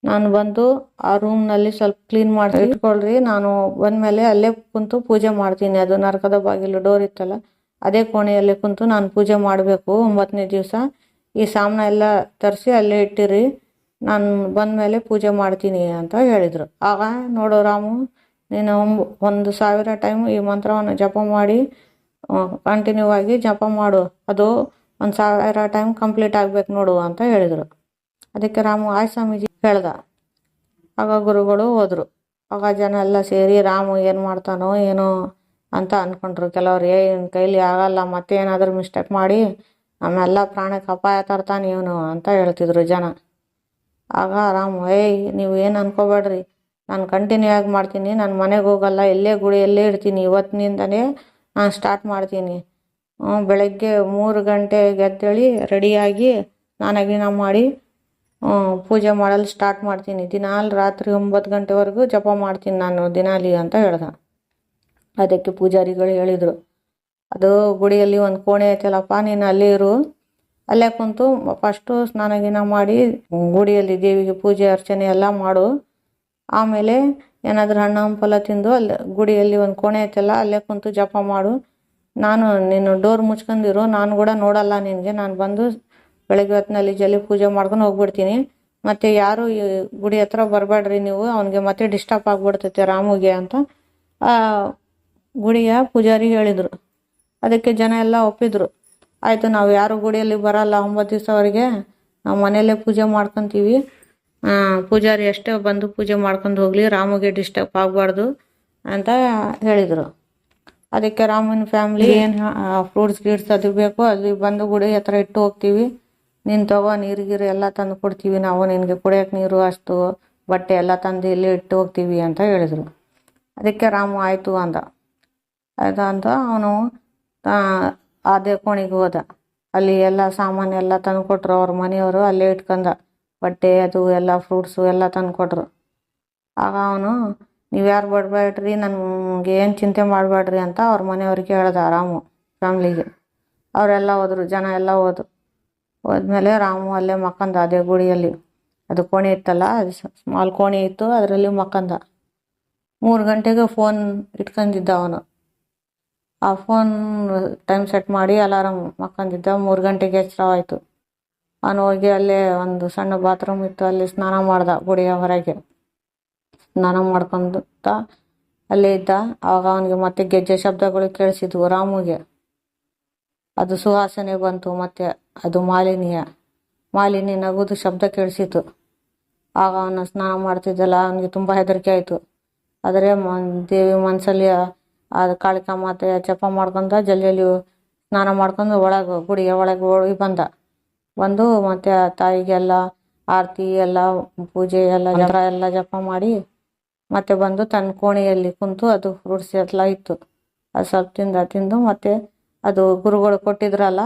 ನಾನು ಬಂದು ಆ ರೂಮ್ನಲ್ಲಿ ಸ್ವಲ್ಪ ಕ್ಲೀನ್ ಮಾಡಿ ಇಟ್ಕೊಳ್ರಿ, ನಾನು ಬಂದಮೇಲೆ ಅಲ್ಲೇ ಕುಂತು ಪೂಜೆ ಮಾಡ್ತೀನಿ. ಅದು ನರಕದ ಬಾಗಿಲು ಡೋರ್ ಇತ್ತಲ್ಲ, ಅದೇ ಕೋಣೆಯಲ್ಲೇ ಕುಂತು ನಾನು ಪೂಜೆ ಮಾಡಬೇಕು 9ನೇ ದಿವಸ. ಈ ಸಾಮಾನ ಎಲ್ಲ ತರಿಸಿ ಅಲ್ಲೇ ಇಟ್ಟಿರಿ, ನಾನು ಬಂದಮೇಲೆ ಪೂಜೆ ಮಾಡ್ತೀನಿ ಅಂತ ಹೇಳಿದರು. ಆಗ ನೋಡು ರಾಮು, ನೀನು 1000 ಟೈಮ್ ಈ ಮಂತ್ರವನ್ನು ಜಪ ಮಾಡಿ ಕಂಟಿನ್ಯೂ ಆಗಿ ಜಪ ಮಾಡು, ಅದು 1000 ಟೈಮ್ ಕಂಪ್ಲೀಟ್ ಆಗ್ಬೇಕು ನೋಡು ಅಂತ ಹೇಳಿದರು. ಅದಕ್ಕೆ ರಾಮು, ಆಯ್ತು ಸ್ವಾಮೀಜಿ ಹೇಳ್ದ. ಆಗ ಗುರುಗಳು ಹೋದರು. ಆಗ ಜನ ಎಲ್ಲ ಸೇರಿ ರಾಮು ಏನು ಮಾಡ್ತಾನೋ ಏನೋ ಅಂತ ಅಂದ್ಕೊಂಡ್ರು. ಕೆಲವ್ರು, ಇವನ ಕೈಲಿ ಆಗಲ್ಲ, ಮತ್ತೆ ಏನಾದರೂ ಮಿಸ್ಟೇಕ್ ಮಾಡಿ ನಮ್ಮೆಲ್ಲ ಪ್ರಾಣಕ್ಕೆ ಅಪಾಯ ತರ್ತಾನೆ ಇವನು ಅಂತ ಹೇಳ್ತಿದ್ರು ಜನ. ಆಗ ರಾಮು, ನೀವು ಏನು ಅನ್ಕೋಬೇಡ್ರಿ, ನಾನು ಕಂಟಿನ್ಯೂ ಆಗಿ ಮಾಡ್ತೀನಿ, ನಾನು ಮನೆಗೆ ಹೋಗಲ್ಲ, ಎಲ್ಲೇ ಗುಡಿಯಲ್ಲೇ ಇರ್ತೀನಿ, ಇವತ್ತಿನಿಂದನೇ ನಾನು ಸ್ಟಾರ್ಟ್ ಮಾಡ್ತೀನಿ. ಬೆಳಗ್ಗೆ 3 ಗಂಟೆಗೆ ಎದ್ದೇಳಿ ರೆಡಿಯಾಗಿ ಸ್ನಾನ ಮಾಡಿ ಪೂಜೆ ಮಾಡಲು ಸ್ಟಾರ್ಟ್ ಮಾಡ್ತೀನಿ. ದಿನಾಲು ರಾತ್ರಿ 9 ಗಂಟೆವರೆಗೂ ಜಪ ಮಾಡ್ತೀನಿ ನಾನು ದಿನಾಲಿ ಅಂತ ಹೇಳ್ದ. ಅದಕ್ಕೆ ಪೂಜಾರಿಗಳು ಹೇಳಿದರು, ಅದು ಗುಡಿಯಲ್ಲಿ ಒಂದು ಕೋಣೆ ಐತಲ್ಲಪ್ಪ, ನೀನು ಅಲ್ಲೇ ಇರು, ಅಲ್ಲೇ ಕುಂತು ಫಸ್ಟು ಸ್ನಾನ ಮಾಡಿ ಗುಡಿಯಲ್ಲಿ ದೇವಿಗೆ ಪೂಜೆ ಅರ್ಚನೆ ಎಲ್ಲ ಮಾಡು. ಆಮೇಲೆ ಏನಾದರೂ ಹಣ್ಣು ಹಂಪಲ ತಿಂದು ಅಲ್ಲಿ ಗುಡಿಯಲ್ಲಿ ಒಂದು ಕೋಣೆ ಐತಲ್ಲ, ಅಲ್ಲೇ ಕುಂತು ಜಪ ಮಾಡು. ನೀನು ಡೋರ್ ಮುಚ್ಕೊಂಡಿರು, ನಾನು ಕೂಡ ನೋಡಲ್ಲ ನಿನಗೆ, ನಾನು ಬಂದು ಬೆಳಗ್ಗೆ ಹೊತ್ತಿನಲ್ಲಿ ಜಲ್ದಿ ಪೂಜೆ ಮಾಡ್ಕೊಂಡು ಹೋಗ್ಬಿಡ್ತೀನಿ. ಮತ್ತು ಯಾರು ಈ ಗುಡಿ ಹತ್ರ ಬರಬೇಡ್ರಿ ನೀವು, ಅವನಿಗೆ ಮತ್ತೆ ಡಿಸ್ಟರ್ಬ್ ಆಗಿಬಿಡ್ತೈತೆ ರಾಮುಗೆ ಅಂತ ಗುಡಿಯ ಪೂಜಾರಿ ಹೇಳಿದರು. ಅದಕ್ಕೆ ಜನ ಎಲ್ಲ ಒಪ್ಪಿದ್ರು. ಆಯಿತು, ನಾವು ಯಾರು ಗುಡಿಯಲ್ಲಿ ಬರಲ್ಲ 9 ದಿವಸವರೆಗೆ, ನಾವು ಮನೆಯಲ್ಲೇ ಪೂಜೆ ಮಾಡ್ಕೊತೀವಿ, ಪೂಜಾರಿ ಅಷ್ಟೇ ಬಂದು ಪೂಜೆ ಮಾಡ್ಕೊಂಡು ಹೋಗಲಿ, ರಾಮುಗೆ ಡಿಸ್ಟರ್ಬ್ ಆಗಬಾರ್ದು ಅಂತ ಹೇಳಿದರು. ಅದಕ್ಕೆ ರಾಮನ ಫ್ಯಾಮ್ಲಿ ಏನು ಫ್ರೂಟ್ಸ್ ಗಿಡ್ಸ್ ಅದು ಬೇಕು ಅಲ್ಲಿ ಬಂದು ಗುಡಿ ಹತ್ರ ಇಟ್ಟು ಹೋಗ್ತೀವಿ, ನೀನು ತಗೋ, ನೀರು ಗೀರು ಎಲ್ಲ ತಂದು ಕೊಡ್ತೀವಿ ನಾವು, ನಿನಗೆ ಕುಡಿಯೋಕೆ ನೀರು ಅಷ್ಟು ಬಟ್ಟೆ ಎಲ್ಲ ತಂದು ಇಲ್ಲಿ ಇಟ್ಟು ಹೋಗ್ತೀವಿ ಅಂತ ಹೇಳಿದರು. ಅದಕ್ಕೆ ರಾಮು ಆಯಿತು ಅಂದ. ಆಯಿತು ಅಂತ ಅವನು ಅದೇ ಕೋಣೆಗೆ ಹೋದ. ಅಲ್ಲಿ ಎಲ್ಲ ಸಾಮಾನೆಲ್ಲ ತಂದು ಕೊಟ್ಟರು ಅವ್ರ ಮನೆಯವರು, ಅಲ್ಲೇ ಇಟ್ಕೊಂಡ ಬಟ್ಟೆ ಅದು ಎಲ್ಲ ಫ್ರೂಟ್ಸು ಎಲ್ಲ ತಂದು ಕೊಟ್ಟರು. ಆಗ ಅವನು, ನೀವು ಯಾರು ಬರಬೇಡ್ರಿ, ನನಗೆ ಏನು ಚಿಂತೆ ಮಾಡಬೇಡ್ರಿ ಅಂತ ಅವ್ರ ಮನೆಯವ್ರಿಗೆ ಹೇಳ್ದ ರಾಮು ಫ್ಯಾಮ್ಲಿಗೆ. ಅವರೆಲ್ಲ ಹೋದರು, ಜನ ಎಲ್ಲ ಹೋದ್ಮೇಲೆ ರಾಮು ಅಲ್ಲೇ ಮಕ್ಕಂದ ಅದೇ ಗುಡಿಯಲ್ಲಿ. ಅದು ಕೋಣೆ ಇತ್ತಲ್ಲ, ಅದು ಸ್ಮಾಲ್ ಕೋಣೆ ಇತ್ತು, ಅದರಲ್ಲಿ ಮಕ್ಕಂದ. 3 ಗಂಟೆಗೆ ಫೋನ್ ಇಟ್ಕೊಂಡಿದ್ದ ಅವನು. ಆ ಫೋನ್ ಟೈಮ್ ಸೆಟ್ ಮಾಡಿ ಅಲಾರಾಮ್ ಮಕ್ಕಂದಿದ್ದ. 3 ಗಂಟೆಗೆ ಎಚ್ಚರವಾಯಿತು. ಅವನು ಹೋಗಿ ಅಲ್ಲೇ ಒಂದು ಸಣ್ಣ ಬಾತ್ರೂಮ್ ಇತ್ತು, ಅಲ್ಲಿ ಸ್ನಾನ ಮಾಡ್ದ ಗುಡಿಯ ಹೊರಗೆ. ಸ್ನಾನ ಮಾಡ್ಕೊಂತ ಅಲ್ಲೇ ಇದ್ದ. ಆವಾಗ ಅವನಿಗೆ ಮತ್ತೆ ಗೆಜ್ಜೆ ಶಬ್ದಗಳು ಕೇಳಿಸಿದ್ವು. ರಾಮುಗೆ ಅದು ಸುವಾಸನೆ ಬಂತು, ಮತ್ತೆ ಅದು ಮಾಲಿನಿ ನಗುದು ಶಬ್ದ ಕೇಳಿಸಿತು. ಆಗ ಅವನು ಸ್ನಾನ ಮಾಡ್ತಿದ್ದಲ್ಲ, ಅವನಿಗೆ ತುಂಬ ಹೆದರಿಕೆ ಆಯಿತು. ಆದರೆ ದೇವಿ ಮನಸ್ಸಲ್ಲಿ ಅದು ಕಾಳಿಕಾ ಮಾತೆಯ ಜಪ ಮಾಡ್ಕೊಂಡ ಜಲ್ದಿಯಲ್ಲಿ ಸ್ನಾನ ಮಾಡ್ಕೊಂಡು ಗುಡಿಯ ಒಳಗೆ ಹೋಗಿ ಬಂದು ಮತ್ತೆ ತಾಯಿಗೆಲ್ಲ ಆರತಿ ಎಲ್ಲ ಪೂಜೆ ಎಲ್ಲ ಜಪ ಮಾಡಿ ಮತ್ತೆ ಬಂದು ತನ್ನ ಕೋಣೆಯಲ್ಲಿ ಕುಂತು ಅದು ಫ್ರೂಟ್ಸ್ ಎಲ್ಲ ಇತ್ತು, ಅದು ಸ್ವಲ್ಪ ತಿಂದು ಮತ್ತೆ ಅದು ಗುರುಗಳು ಕೊಟ್ಟಿದ್ರಲ್ಲ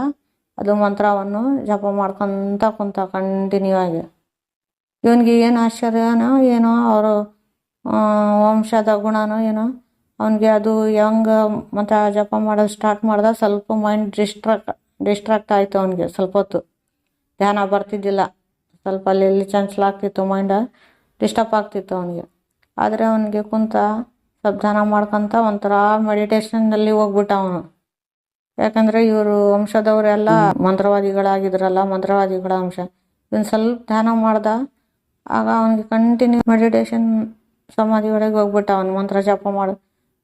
ಅದು ಮಂತ್ರವನ್ನು ಜಪ ಮಾಡ್ಕೊಂತ ಕುಂತ ಕಂಟಿನ್ಯೂ ಆಗಿ. ಇವನಿಗೆ ಏನು ಆಶ್ಚರ್ಯನೋ ಏನೋ, ಅವರು ವಂಶದ ಗುಣನೋ ಏನೋ, ಅವನಿಗೆ ಅದು ಹೆಂಗ ಮಂತ್ರ ಜಪ ಮಾಡೋದು ಸ್ಟಾರ್ಟ್ ಮಾಡ್ದ, ಸ್ವಲ್ಪ ಮೈಂಡ್ ಡಿಸ್ಟ್ರಾಕ್ಟ್ ಆಯಿತು. ಅವನಿಗೆ ಸ್ವಲ್ಪ ಹೊತ್ತು ಧ್ಯಾನ ಬರ್ತಿದ್ದಿಲ್ಲ, ಸ್ವಲ್ಪ ಅಲ್ಲಿ ಚಂಚಲಾಗ್ತಿತ್ತು, ಮೈಂಡ ಡಿಸ್ಟರ್ಬ್ ಆಗ್ತಿತ್ತು ಅವನಿಗೆ. ಆದರೆ ಅವನಿಗೆ ಕುಂತ ಸ್ವಲ್ಪ ಧ್ಯಾನ ಮಾಡ್ಕೊಂತ ಒಂಥರ ಮೆಡಿಟೇಷನ್ನಲ್ಲಿ ಹೋಗ್ಬಿಟ್ಟ ಅವನು. ಯಾಕಂದರೆ ಇವರು ವಂಶದವರೆಲ್ಲ ಮಂತ್ರವಾದಿಗಳ ವಂಶ. ಇವನು ಸ್ವಲ್ಪ ಧ್ಯಾನ ಮಾಡ್ದ, ಆಗ ಅವನಿಗೆ ಕಂಟಿನ್ಯೂ ಮೆಡಿಟೇಷನ್ ಸಮಾಧಿ ಒಳಗೆ ಹೋಗ್ಬಿಟ್ಟ. ಅವನು ಮಂತ್ರ ಜಪ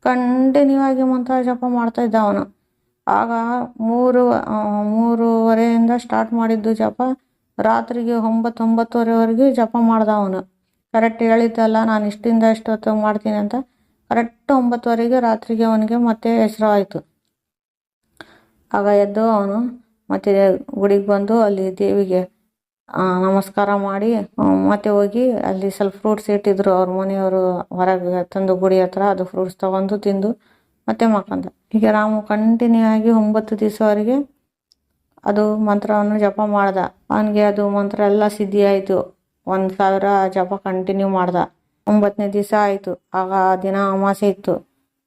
ಕಂಟಿನ್ಯೂ ಆಗಿ ಮಂತ್ರ ಜಪ ಮಾಡ್ತಾ ಇದ್ದ ಅವನು. ಆಗ 3:30 ಸ್ಟಾರ್ಟ್ ಮಾಡಿದ್ದು ಜಪ, ರಾತ್ರಿಗೆ 9:30ವರೆಗೆ ಜಪ ಮಾಡ್ದ ಅವನು. ಕರೆಕ್ಟ್ ಹೇಳಿದ್ದಲ್ಲ ನಾನು ಇಷ್ಟಿಂದ ಇಷ್ಟೊತ್ತು ಮಾಡ್ತೀನಿ ಅಂತ. ಕರೆಕ್ಟ್ 9:00 ರಾತ್ರಿಗೆ ಅವನಿಗೆ ಮತ್ತೆ ಹೆಸರಾಯಿತು. ಆಗ ಎದ್ದು ಅವನು ಮತ್ತೆ ಗುಡಿಗೆ ಬಂದು ಅಲ್ಲಿ ದೇವಿಗೆ ನಮಸ್ಕಾರ ಮಾಡಿ ಮತ್ತೆ ಹೋಗಿ ಅಲ್ಲಿ ಸ್ವಲ್ಪ ಫ್ರೂಟ್ಸ್ ಇಟ್ಟಿದ್ರು ಅವ್ರ ಮನೆಯವರು ಹೊರಗೆ ತಂದು ಗುಡಿ ಹತ್ರ. ಅದು ಫ್ರೂಟ್ಸ್ ತಗೊಂಡು ತಿಂದು ಮತ್ತೆ ಮಕ್ಕಂದ. ಹೀಗೆ ರಾಮು ಕಂಟಿನ್ಯೂ ಆಗಿ 9 ದಿವಸವರೆಗೆ ಅದು ಮಂತ್ರವನ್ನು ಜಪ ಮಾಡ್ದ. ಅವನಿಗೆ ಅದು ಮಂತ್ರ ಎಲ್ಲ ಸಿದ್ಧಿ ಆಯಿತು. 1000 ಜಪ ಕಂಟಿನ್ಯೂ ಮಾಡ್ದ. 9ನೇ ದಿವಸ ಆಯಿತು. ಆಗ ದಿನ ಅಮಾಸೆ ಇತ್ತು.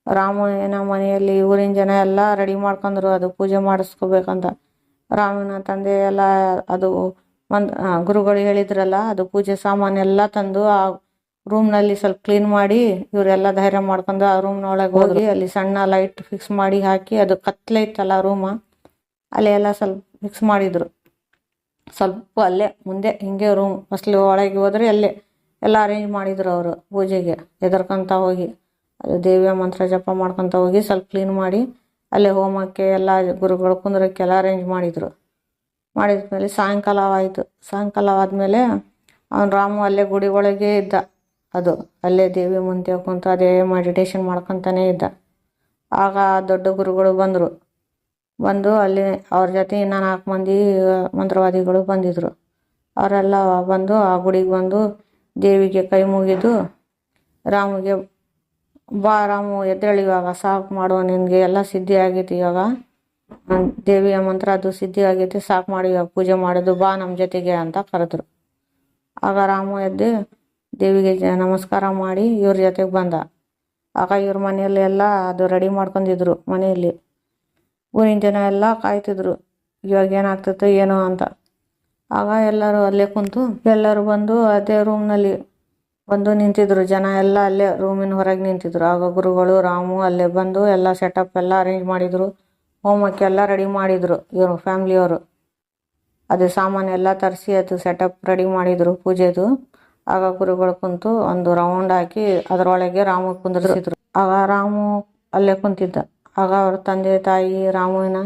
ರಾಮನ ಮನೆಯಲ್ಲಿ ಊರಿನ ಜನ ಎಲ್ಲ ರೆಡಿ ಮಾಡ್ಕೊಂಡ್ರು ಅದು ಪೂಜೆ ಮಾಡಿಸ್ಕೋಬೇಕಂತ. ರಾಮನ ತಂದೆ ಎಲ್ಲ ಅದು ಗುರುಗಳು ಹೇಳಿದ್ರಲ್ಲ, ಅದು ಪೂಜೆ ಸಾಮಾನೆಲ್ಲ ತಂದು ಆ ರೂಮ್ನಲ್ಲಿ ಸ್ವಲ್ಪ ಕ್ಲೀನ್ ಮಾಡಿ ಇವರೆಲ್ಲ ಧೈರ್ಯ ಮಾಡ್ಕೊಂಡು ಆ ರೂಮ್ನೊಳಗೆ ಹೋಗಿ ಅಲ್ಲಿ ಸಣ್ಣ ಲೈಟ್ ಫಿಕ್ಸ್ ಮಾಡಿ ಹಾಕಿ, ಅದು ಕತ್ಲೆ ಇತ್ತಲ್ಲ ರೂಮ, ಅಲ್ಲಿ ಎಲ್ಲ ಸ್ವಲ್ಪ ಫಿಕ್ಸ್ ಮಾಡಿದ್ರು. ಸ್ವಲ್ಪ ಅಲ್ಲೇ ಮುಂದೆ ಹಿಂಗೆ ರೂಮ್ ಫಸ್ಲು ಒಳಗೆ ಹೋದ್ರೆ ಅಲ್ಲೇ ಎಲ್ಲ ಅರೇಂಜ್ ಮಾಡಿದ್ರು ಅವರು ಪೂಜೆಗೆ. ಎದರ್ಕೊಂತ ಹೋಗಿ ಅದು ದೇವಿಯ ಮಂತ್ರ ಜಪ ಮಾಡ್ಕೊತ ಹೋಗಿ ಸ್ವಲ್ಪ ಕ್ಲೀನ್ ಮಾಡಿ ಅಲ್ಲೇ ಹೋಮಕ್ಕೆ ಎಲ್ಲ ಗುರುಗಳು ಕುಂದ್ರಕ್ಕೆಲ್ಲ ಅರೇಂಜ್ ಮಾಡಿದ್ಮೇಲೆ ಸಾಯಂಕಾಲ ಆದಮೇಲೆ ಅವನು ರಾಮು ಅಲ್ಲೇ ಗುಡಿ ಒಳಗೆ ಇದ್ದ. ಅದು ಅಲ್ಲೇ ದೇವಿ ಮುಂದೆ ಕುಂತು ಅದೇ ಮೆಡಿಟೇಷನ್ ಮಾಡ್ಕೊತಾನೆ ಇದ್ದ. ಆಗ ದೊಡ್ಡ ಗುರುಗಳು ಬಂದು ಅಲ್ಲಿ ಅವ್ರ ಜೊತೆ ಇನ್ನೂ 4 ಮಂದಿ ಮಂತ್ರವಾದಿಗಳು ಬಂದಿದ್ರು. ಅವರೆಲ್ಲ ಬಂದು ಆ ಗುಡಿಗೆ ಬಂದು ದೇವಿಗೆ ಕೈ ಮುಗಿದು ರಾಮುಗೆ, ಬಾ ರಾಮು ಎದ್ದೇಳು, ಇವಾಗ ಸಾಕು ಮಾಡು, ನಿನಗೆ ಎಲ್ಲ ಸಿದ್ಧಿ ಆಗೈತಿ, ಇವಾಗ ದೇವಿಯ ಮಂತ್ರ ಅದು ಸಿದ್ಧಿ ಆಗೈತಿ, ಸಾಕು ಮಾಡಿ ಇವಾಗ ಪೂಜೆ ಮಾಡೋದು, ಬಾ ನಮ್ಮ ಜೊತೆಗೆ ಅಂತ ಕರೆದ್ರು. ಆಗ ರಾಮು ಎದ್ದು ದೇವಿಗೆ ನಮಸ್ಕಾರ ಮಾಡಿ ಇವ್ರ ಜೊತೆಗೆ ಬಂದ. ಆಗ ಇವ್ರ ಮನೆಯಲ್ಲಿ ಎಲ್ಲ ಅದು ರೆಡಿ ಮಾಡ್ಕೊಂಡಿದ್ರು. ಮನೆಯಲ್ಲಿ ಊರಿನ ಜನ ಎಲ್ಲ ಕಾಯ್ತಿದ್ರು ಇವಾಗ ಏನಾಗ್ತೈತೆ ಏನೋ ಅಂತ. ಆಗ ಎಲ್ಲರೂ ಅಲ್ಲೇ ಕುಂತು ಎಲ್ಲರೂ ಬಂದು ಅದೇ ರೂಮ್ನಲ್ಲಿ ಬಂದು ನಿಂತಿದ್ರು. ಜನ ಎಲ್ಲ ಅಲ್ಲೇ ರೂಮಿನ ಹೊರಗೆ ನಿಂತಿದ್ರು. ಆಗ ಗುರುಗಳು ರಾಮು ಅಲ್ಲೇ ಬಂದು ಎಲ್ಲ ಸೆಟಪ್ ಎಲ್ಲ ಅರೇಂಜ್ ಮಾಡಿದರು. ಹೋಮಕ್ಕೆಲ್ಲ ರೆಡಿ ಮಾಡಿದರು ಇವರು ಫ್ಯಾಮ್ಲಿಯವರು. ಅದು ಸಾಮಾನೆಲ್ಲ ತರಿಸಿ ಅದು ಸೆಟಪ್ ರೆಡಿ ಮಾಡಿದರು ಪೂಜೆದು. ಆಗ ಗುರುಗಳು ಕುಂತು ಒಂದು ರೌಂಡ್ ಹಾಕಿ ಅದರೊಳಗೆ ರಾಮು ಕುಂದಿರಿಸಿದ್ರು. ಆಗ ರಾಮು ಅಲ್ಲೇ ಕುಂತಿದ್ದ. ಆಗ ಅವ್ರ ತಂದೆ ತಾಯಿ ರಾಮುವಿನ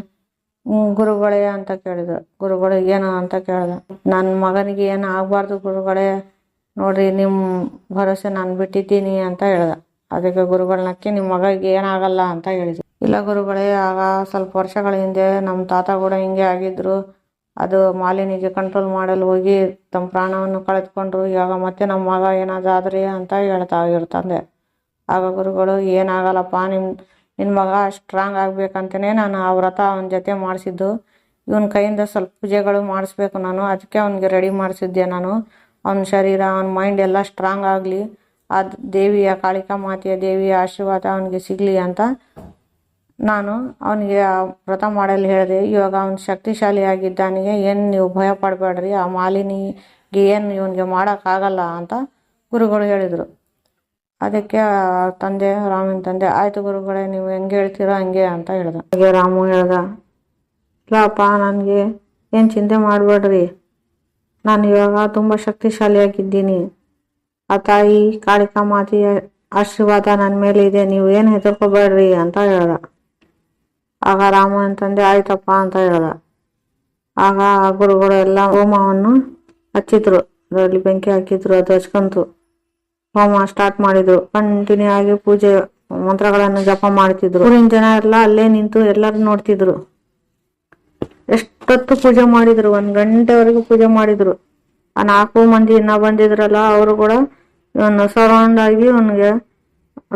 ಗುರುಗಳೇ ಅಂತ ಕೇಳಿದ್ರು. ಗುರುಗಳು ಏನು ಅಂತ ಕೇಳ್ದ. ನನ್ನ ಮಗನಿಗೆ ಏನು ಆಗಬಾರ್ದು ಗುರುಗಳೇ, ನೋಡ್ರಿ ನಿಮ್ಮ ಭರೋಸೆ ನಾನು ಬಿಟ್ಟಿದ್ದೀನಿ ಅಂತ ಹೇಳ್ದ. ಅದಕ್ಕೆ ಗುರುಗಳನ್ನಕ್ಕೆ ನಿಮ್ಮ ಮಗಳಿಗೆ ಏನಾಗಲ್ಲ ಅಂತ ಹೇಳಿದ್ರು. ಇಲ್ಲ ಗುರುಗಳೇ, ಆಗ ಸ್ವಲ್ಪ ವರ್ಷಗಳ ಹಿಂದೆ ನಮ್ಮ ತಾತ ಕೂಡ ಹಿಂಗೆ ಆಗಿದ್ರು. ಅದು ಮಾಲಿನಿಗೆ ಕಂಟ್ರೋಲ್ ಮಾಡಲು ಹೋಗಿ ತಮ್ಮ ಪ್ರಾಣವನ್ನು ಕಳೆದುಕೊಂಡ್ರು. ಇವಾಗ ಮತ್ತೆ ನಮ್ಮ ಮಗ ಏನಾದರೂ ಆದರೆ ಅಂತ ಹೇಳ್ತಾ ಇರ್ತಂದೆ. ಆಗ ಗುರುಗಳು, ಏನಾಗಲ್ಲಪ್ಪ, ನಿನ್ನ ಮಗ ಸ್ಟ್ರಾಂಗ್ ಆಗಬೇಕಂತಲೇ ನಾನು ಆ ವ್ರತ ಅವನ ಜೊತೆ ಮಾಡಿಸಿದ್ದು. ಇವನ ಕೈಯಿಂದ ಸ್ವಲ್ಪ ಪೂಜೆಗಳು ಮಾಡಿಸ್ಬೇಕು ನಾನು, ಅದಕ್ಕೆ ಅವನಿಗೆ ರೆಡಿ ಮಾಡಿಸಿದ್ದೆ ನಾನು. ಅವನ ಶರೀರ ಅವನ ಮೈಂಡ್ ಎಲ್ಲ ಸ್ಟ್ರಾಂಗ್ ಆಗಲಿ, ಅದು ದೇವಿಯ ಕಾಳಿಕಾ ಮಾತೆಯ ದೇವಿಯ ಆಶೀರ್ವಾದ ಅವನಿಗೆ ಸಿಗಲಿ ಅಂತ ನಾನು ಅವನಿಗೆ ಆ ವ್ರತ ಮಾಡಲು ಹೇಳಿದೆ. ಇವಾಗ ಅವನು ಶಕ್ತಿಶಾಲಿ ಆಗಿದ್ದಾನಿಗೆ, ಏನು ನೀವು ಭಯ ಪಡಬೇಡ್ರಿ, ಆ ಮಾಲಿನಿಗೆ ಏನು ಇವನಿಗೆ ಮಾಡೋಕ್ಕಾಗಲ್ಲ ಅಂತ ಗುರುಗಳು ಹೇಳಿದರು. ಅದಕ್ಕೆ ರಾಮನ ತಂದೆ, ಆಯಿತು ಗುರುಗಳೇ, ನೀವು ಹೆಂಗೆ ಹೇಳ್ತೀರೋ ಹಂಗೆ ಅಂತ ಹೇಳ್ದ. ಹಾಗೆ ರಾಮು ಹೇಳ್ದ, ಇಲ್ಲಪ್ಪ ನನಗೆ ಏನು ಚಿಂತೆ ಮಾಡಬೇಡ್ರಿ, ನಾನು ಇವಾಗ ತುಂಬಾ ಶಕ್ತಿಶಾಲಿಯಾಗಿದ್ದೀನಿ. ಆ ತಾಯಿ ಕಾಳಿಕಾ ಮಾತೆಯ ಆಶೀರ್ವಾದ ನನ್ನ ಮೇಲೆ ಇದೆ, ನೀವು ಏನು ಹೆದರ್ಕೋಬೇಡ್ರಿ ಅಂತ ಹೇಳ್ದ. ಆಗ ರಾಮನ ತಂದೆ ಆಯ್ತಪ್ಪ ಅಂತ ಹೇಳ್ದ. ಆಗ ಆ ಗುರುಗಳು ಎಲ್ಲ ಹೋಮವನ್ನು ಹಚ್ಚಿದ್ರು, ಅದರಲ್ಲಿ ಬೆಂಕಿ ಹಾಕಿದ್ರು, ಅದು ಹಚ್ಕೊಂತು. ಹೋಮ ಸ್ಟಾರ್ಟ್ ಮಾಡಿದ್ರು. ಕಂಟಿನ್ಯೂ ಆಗಿ ಪೂಜೆ ಮಂತ್ರಗಳನ್ನು ಜಪ ಮಾಡ್ತಿದ್ರು. ಊರಿನ ಜನ ಎಲ್ಲ ಅಲ್ಲೇ ನಿಂತು ಎಲ್ಲರೂ ನೋಡ್ತಿದ್ರು. ಎಷ್ಟೊತ್ತು ಪೂಜೆ ಮಾಡಿದ್ರು, 1 ಗಂಟೆವರೆಗೂ ಪೂಜೆ ಮಾಡಿದ್ರು. ಆ 4 ಮಂದಿ ಇನ್ನ ಬಂದಿದ್ರಲ್ಲ, ಅವರು ಕೂಡ ಇವನು ಸರೌಂಡ್ ಆಗಿ ಇವನಿಗೆ